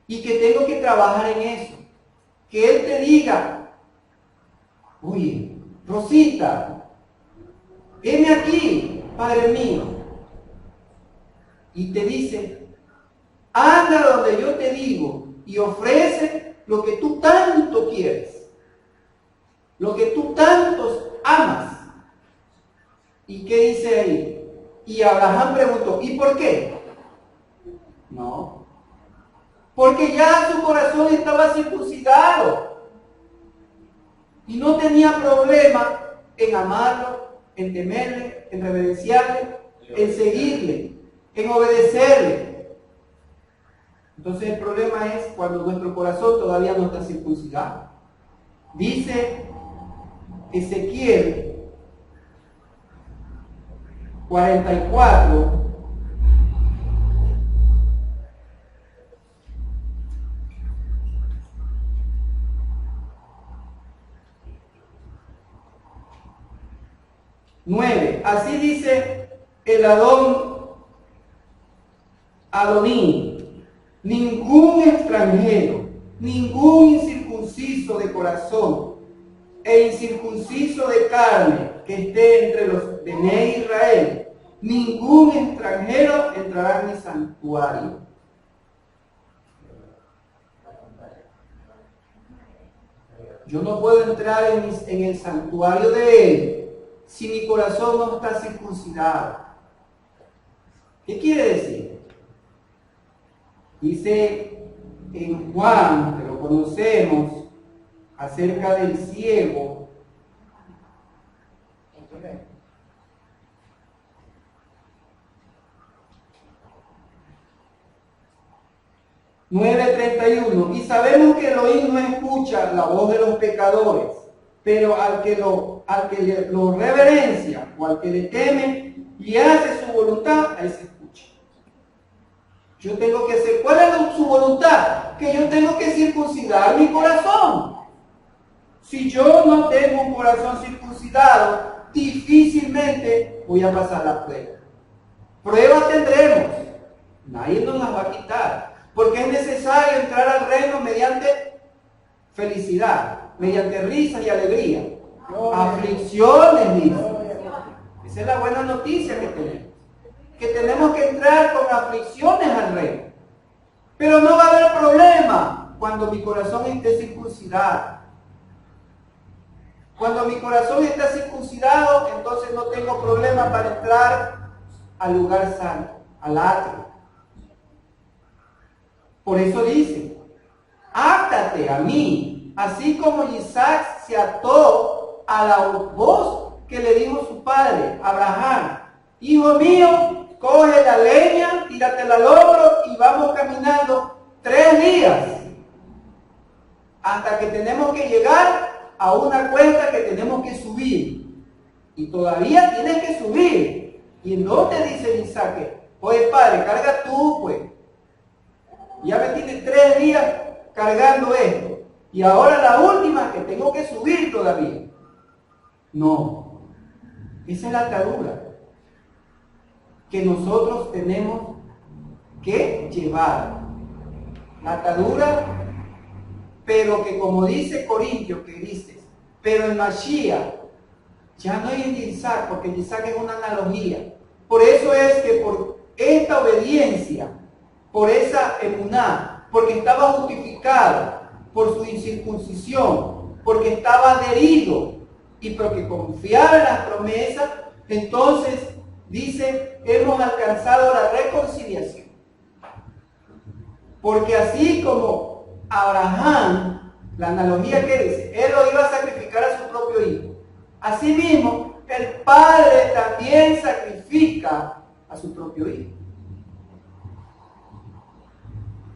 Y que tengo que trabajar en eso. Que Él te diga, oye, Rosita, heme aquí, Padre mío. Y te dice, anda donde yo te digo y ofrece lo que tú tanto quieres, lo que tú tanto amas. ¿Y qué dice ahí? Y Abraham preguntó, ¿y por qué? No, porque ya su corazón estaba circuncidado y no tenía problema en amarlo, en temerle, en reverenciarle, en seguirle, en obedecerle. Entonces el problema es cuando nuestro corazón todavía no está circuncidado. Dice Ezequiel 44, así dice el Adoní, ningún extranjero, ningún incircunciso de corazón e incircunciso de carne que esté entre los de Israel, ningún extranjero entrará en mi santuario. Yo no puedo entrar en el santuario de Él si mi corazón no está circuncidado. ¿Qué quiere decir? Dice en Juan, que lo conocemos, acerca del ciego. 9:31. Y sabemos que Elohim no escucha la voz de los pecadores, pero al que lo reverencia o al que le teme y hace su voluntad, ahí se escucha. Yo tengo que hacer, ¿cuál es su voluntad? Que yo tengo que circuncidar mi corazón. Si yo no tengo un corazón circuncidado, difícilmente voy a pasar la prueba. Pruebas tendremos, nadie nos las va a quitar, porque es necesario entrar al reino mediante felicidad, mediante risas y alegría. Aflicciones, dice. Esa es la buena noticia que tenemos. Que tenemos que entrar con aflicciones al reino. Pero no va a haber problema cuando mi corazón esté circuncidado. Cuando mi corazón está circuncidado, entonces no tengo problema para entrar al lugar santo, al atrio. Por eso dice, átate a mí, así como Isaac se ató a la voz que le dijo su padre, Abraham. Hijo mío, coge la leña, tíratela al hombro y vamos caminando 3 días hasta que tenemos que llegar a una cuesta que tenemos que subir. Y todavía tienes que subir. Y no te dice Isaac, oye padre, carga tú pues. Ya me tienes 3 días cargando esto. Y ahora la última que tengo que subir todavía. No. Esa es la atadura que nosotros tenemos que llevar. La atadura, pero que como dice Corintios, que dice, pero el Mashiach ya no es de Isaac, porque Isaac es una analogía. Por eso es que por esta obediencia, por esa emuná, porque estaba justificado por su incircuncisión, porque estaba adherido y porque confiaba en las promesas, entonces dice, hemos alcanzado la reconciliación. Porque así como Abraham, la analogía que dice, él lo iba a sacrificar a su propio hijo. Asimismo, el padre también sacrifica a su propio hijo.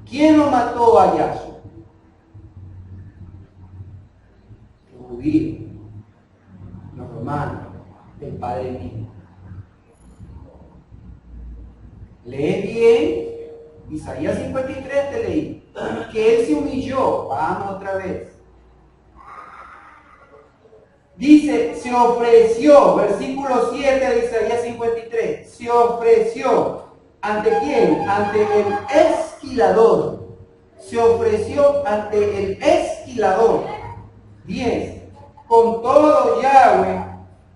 ¿Quién lo mató a Yahshua? Los judíos, los romanos, el padre mismo. Lee bien, Isaías 53 te leí, que él se humilló. Vamos otra vez. Dice, se ofreció, versículo 7 de Isaías 53, se ofreció. ¿Ante quién? Ante el esquilador. Se ofreció ante el esquilador. 10. Con todo Yahweh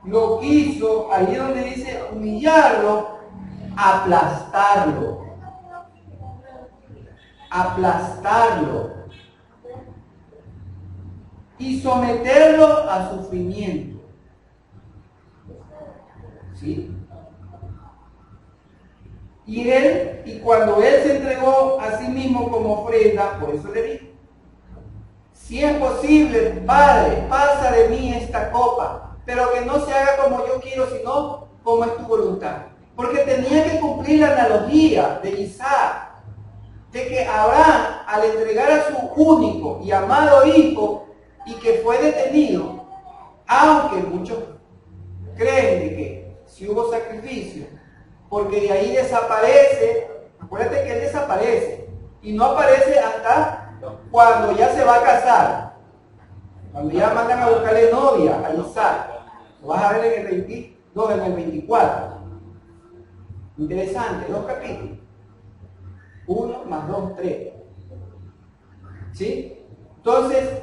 lo quiso, ahí donde dice humillarlo, aplastarlo. Aplastarlo. Y someterlo a sufrimiento. ¿Sí? Y cuando él se entregó a sí mismo como ofrenda, por eso le dijo, si es posible, Padre, pasa de mí esta copa, pero que no se haga como yo quiero, sino como es tu voluntad. Porque tenía que cumplir la analogía de Isaac, de que Abraham, al entregar a su único y amado hijo, y que fue detenido, aunque muchos creen de que si hubo sacrificio, porque de ahí desaparece, acuérdate que él desaparece, y no aparece hasta cuando ya se va a casar, cuando ya mandan a buscarle novia a Isaac. Lo vas a ver en el 22, en el 24. Interesante, 2 capítulos. 1 más 2, 3. ¿Sí? Entonces,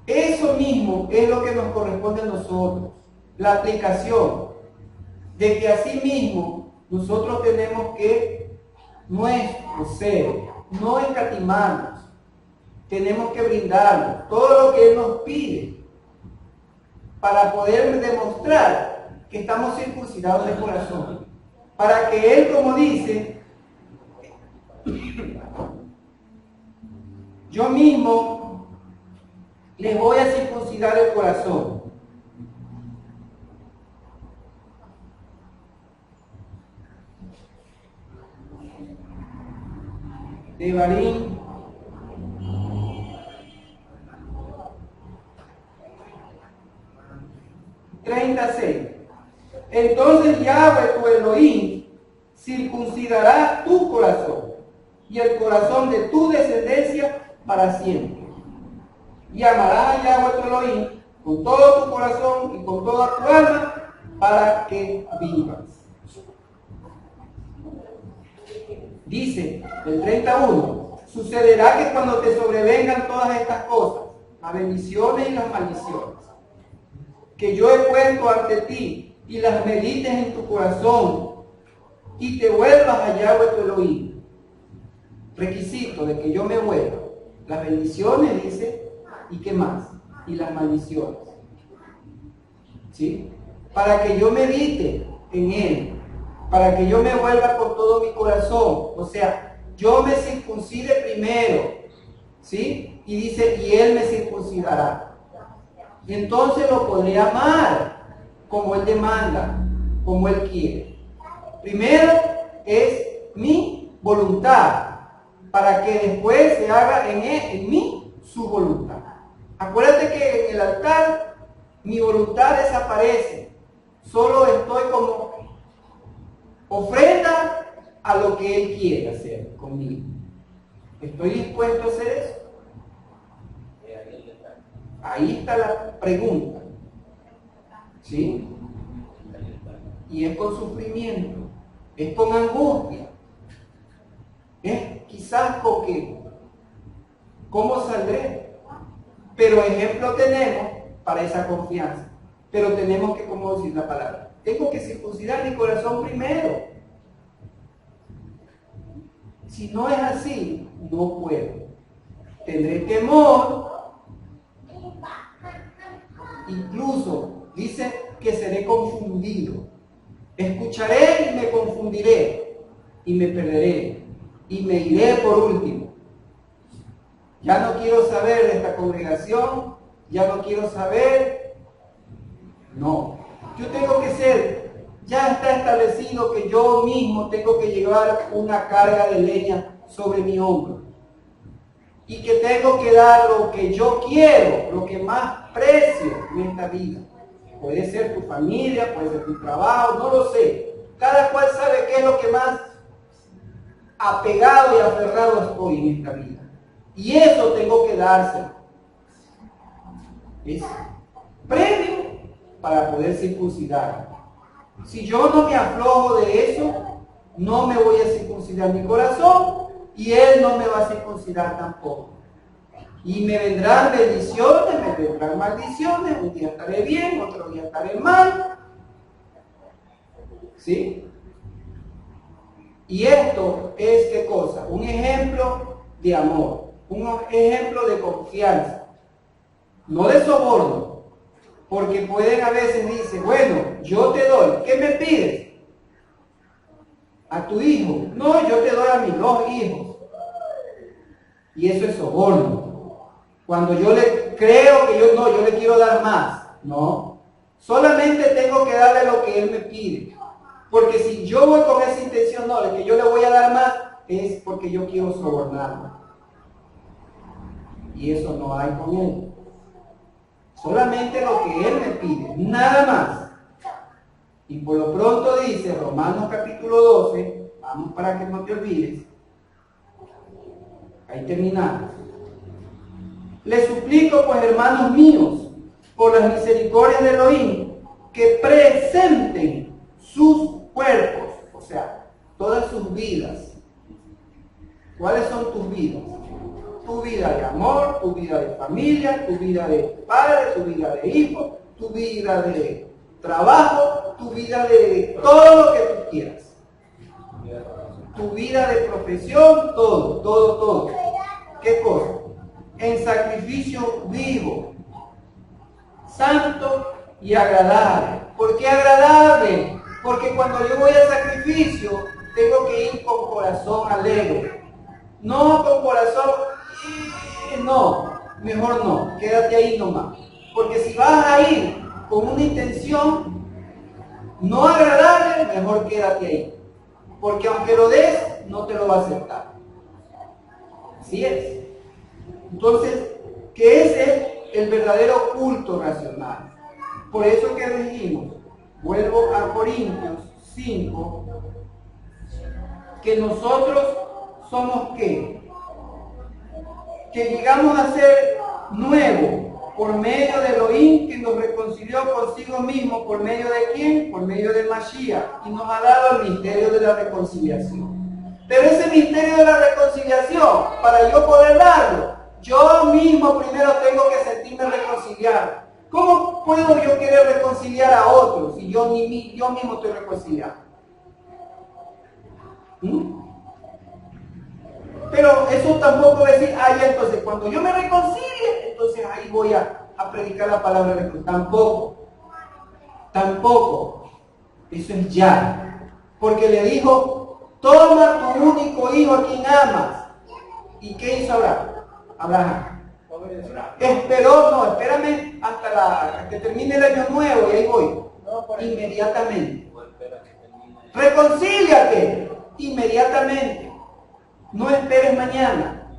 eso mismo es lo que nos corresponde a nosotros. La aplicación de que así mismo nosotros tenemos que, nuestro ser, no escatimarnos. Tenemos que brindarnos todo lo que Él nos pide para poder demostrar que estamos circuncidados de corazón. Para que Él, como dice, yo mismo les voy a circuncidar el corazón. Devarim 36. Entonces Yahweh tu Elohim circuncidará tu corazón y el corazón de tu descendencia para siempre. Y amarás a Yahweh tu Elohim con todo tu corazón y con toda tu alma para que vivas. Dice el 31, sucederá que cuando te sobrevengan todas estas cosas, las bendiciones y las maldiciones, que yo he puesto ante ti, y las medites en tu corazón, y te vuelvas a Yahweh tu Elohim. Requisito de que yo me vuelva. Las bendiciones, dice, ¿y qué más? Y las maldiciones. ¿Sí? Para que yo medite en él, para que yo me vuelva con todo mi corazón. O sea, yo me circuncide primero, ¿sí? Y dice, y él me circuncidará. Y entonces lo podré amar como él demanda, como él quiere. Primero es mi voluntad, para que después se haga en mí su voluntad. Acuérdate que en el altar mi voluntad desaparece. Solo estoy como ofrenda a lo que él quiere hacer conmigo. ¿Estoy dispuesto a hacer eso? Ahí está la pregunta. ¿Sí? Y es con sufrimiento, es con angustia, es quizás con que, ¿cómo saldré? Pero ejemplo tenemos para esa confianza. Pero tenemos que, ¿cómo decir la palabra? Tengo que circuncidar mi corazón primero. Si no es así, no puedo. Tendré temor. Incluso dice que seré confundido. Escucharé y me confundiré y me perderé y me iré por último. Ya no quiero saber de esta congregación, ya no quiero saber. No, yo tengo que ser, ya está establecido que yo mismo tengo que llevar una carga de leña sobre mi hombro y que tengo que dar lo que yo quiero, lo que más precio en esta vida. Puede ser tu familia, puede ser tu trabajo, no lo sé. Cada cual sabe qué es lo que más apegado y aferrado estoy en esta vida. Y eso tengo que dárselo. Es premio para poder circuncidar. Si yo no me aflojo de eso, no me voy a circuncidar mi corazón y él no me va a circuncidar tampoco. Y me vendrán bendiciones, me vendrán maldiciones, un día estaré bien, otro día estaré mal. ¿Sí? Y esto es, ¿qué cosa? Un ejemplo de amor, un ejemplo de confianza, no de soborno. Porque pueden a veces decir, bueno, yo te doy, ¿qué me pides? A tu hijo. No, yo te doy a mis 2 hijos. Y eso es soborno. Cuando yo le creo que yo le quiero dar más. No. Solamente tengo que darle lo que él me pide. Porque si yo voy con esa intención, no, de que yo le voy a dar más, es porque yo quiero sobornarlo. Y eso no hay con él. Solamente lo que él me pide, nada más. Y por lo pronto dice Romanos capítulo 12, vamos para que no te olvides. Ahí terminamos. Les suplico, pues, hermanos míos, por las misericordias de Elohim, que presenten sus cuerpos, o sea, todas sus vidas. ¿Cuáles son tus vidas? Tu vida de amor, tu vida de familia, tu vida de padre, tu vida de hijo, tu vida de trabajo, tu vida de todo lo que tú quieras. Tu vida de profesión, todo. ¿Qué cosa? En sacrificio vivo, santo y agradable. ¿Por qué agradable? Porque cuando yo voy al sacrificio, tengo que ir con corazón alegre. No con corazón, no. mejor no, quédate ahí nomás. Porque si vas a ir con una intención no agradable, mejor quédate ahí. Porque aunque lo des, no te lo va a aceptar. Así es. Entonces, ¿qué es el verdadero culto racional? Por eso que dijimos, vuelvo a Corintios 5, que nosotros somos ¿qué? Que llegamos a ser nuevos por medio de Elohim, que nos reconcilió consigo mismo. ¿Por medio de quién? Por medio de Mashiach, y nos ha dado el misterio de la reconciliación. Pero ese misterio de la reconciliación, para yo poder darlo, yo mismo primero tengo que sentirme reconciliado. ¿Cómo puedo yo querer reconciliar a otros si yo mismo estoy reconciliado? Pero eso tampoco va a decir, ya entonces cuando yo me reconcilie, entonces ahí voy a predicar la palabra de reconciliación. Tampoco. Eso es ya. Porque le dijo, toma tu único hijo a quien amas. ¿Y qué hizo Abraham? Esperó, no, espérame hasta que termine el año nuevo y ahí voy. Inmediatamente. Reconcíliate inmediatamente. No esperes mañana,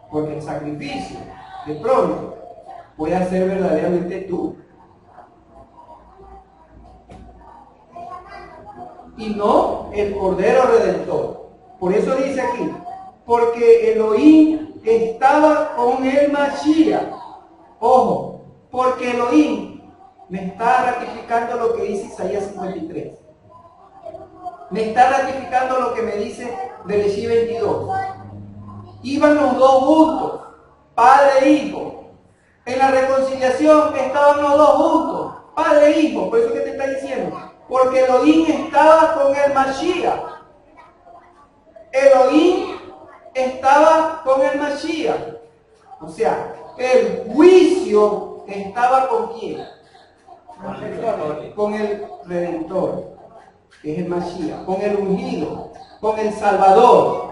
porque el sacrificio de pronto puede ser verdaderamente tú. Y no el Cordero Redentor. Por eso dice aquí, porque Elohim estaba con el Mashiach. Ojo, porque Elohim me está ratificando lo que dice Isaías 53. Me está ratificando lo que me dice Bereshit 22. Iban los dos juntos, padre e hijo. En la reconciliación estaban los dos juntos, padre e hijo. Por eso que te está diciendo, porque Elohim estaba con el Mashiach. Elohim estaba con el Mashiach. O sea, el juicio estaba con quién? Con el Redentor, que es el Mashiach, con el ungido, con el Salvador.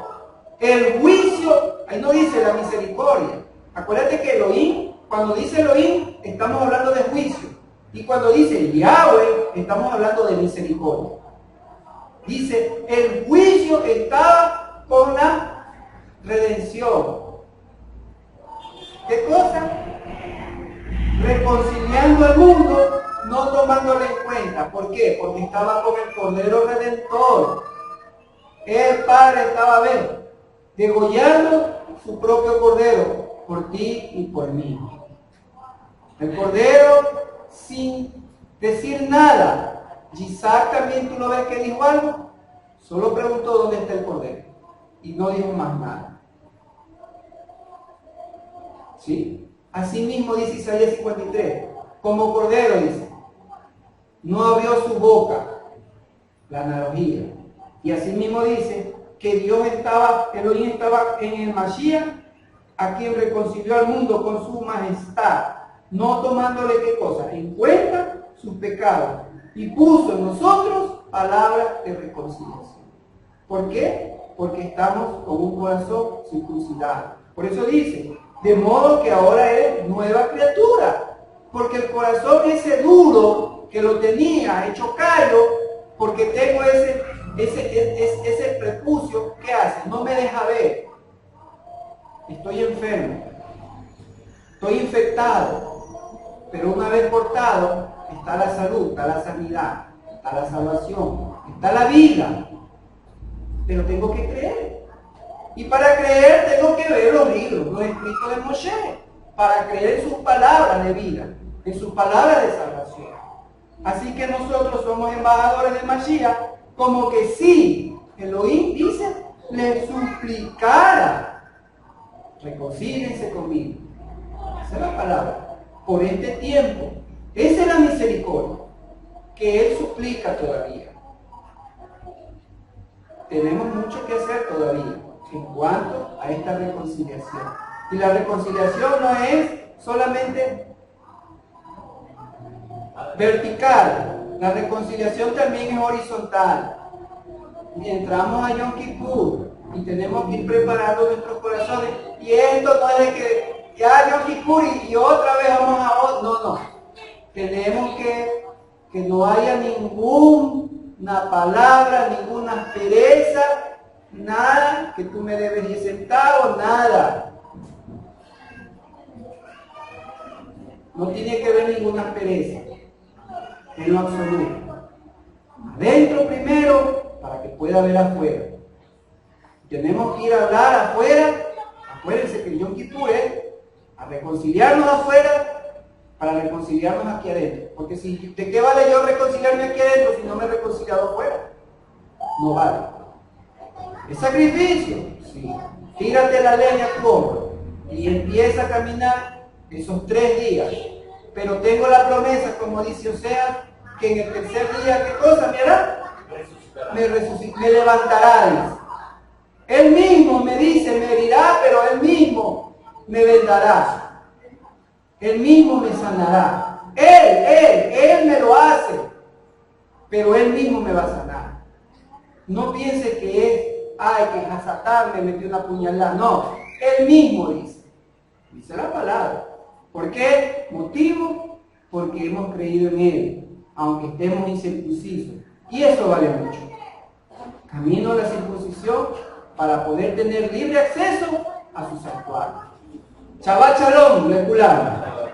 El juicio, ahí no dice la misericordia. Acuérdate que Elohim, cuando dice Elohim, estamos hablando de juicio. Y cuando dice Yahweh, estamos hablando de misericordia. Dice, el juicio estaba con la redención. ¿Qué cosa? Reconciliando al mundo, no tomándole en cuenta. ¿Por qué? Porque estaba con el Cordero Redentor. El Padre estaba degollando su propio Cordero por ti y por mí. El Cordero sin decir nada. Isaac también, tú lo ves que dijo algo. Solo preguntó dónde está el Cordero y no dijo más nada. ¿Sí? Así mismo dice Isaías 53. Como Cordero dice. No abrió su boca. La analogía. Y así mismo dice que Elohim estaba en el Mashiach, a quien reconcilió al mundo con su majestad, no tomándole qué cosa, en cuenta sus pecados, y puso en nosotros palabras de reconciliación. ¿Por qué? Porque estamos con un corazón circuncidado. Por eso dice, de modo que ahora es nueva criatura, porque el corazón ese duro que lo tenía hecho callo, porque tengo ese prepucio, ¿qué hace? No me deja ver. Estoy enfermo. Estoy infectado. Pero una vez cortado, está la salud, está la sanidad, está la salvación, está la vida. Pero tengo que creer. Y para creer tengo que ver los libros, los escritos de Moshe, para creer en sus palabras de vida, en sus palabras de salvación. Así que nosotros somos embajadores de Mashiach, como que si Elohim dice, le suplicara, reconcíliense conmigo. Esa es la palabra. Por este tiempo. Esa es la misericordia que Él suplica todavía. Tenemos mucho que hacer todavía en cuanto a esta reconciliación. Y la reconciliación no es solamente vertical, la reconciliación también es horizontal. Y entramos a Yom Kippur y tenemos que ir preparando nuestros corazones. Y esto no es de que ya pasar Yom Kippur y otra vez vamos a... No. Tenemos que no haya ninguna palabra, ninguna aspereza, nada, que tú me debes 10 centavos, nada. No tiene que haber ninguna aspereza, en lo absoluto. Adentro primero, para que pueda ver afuera. Tenemos que ir a hablar afuera, acuérdense que el Yom Kippur es a reconciliarnos afuera, para reconciliarnos aquí adentro. Porque si, ¿de qué vale yo reconciliarme aquí adentro si no me he reconciliado afuera? No vale. ¿Es sacrificio? Sí. Tírate la leña, compra. Y empieza a caminar esos 3 días. Pero tengo la promesa, como dice Oseas, que en el tercer día, ¿qué cosa me hará? Me levantará. Dice. Él mismo me dice, me herirá, pero Él mismo me vendará. Él mismo me sanará. Él me lo hace. Pero Él mismo me va a sanar. No piense que es, que Satán me metió una puñalada. No, Él mismo dice. Dice la palabra. ¿Por qué? Motivo, porque hemos creído en Él, aunque estemos incircuncisos. Y eso vale mucho. Camino a la circuncisión para poder tener libre acceso a su santuario. Shabbat Shalom, regular.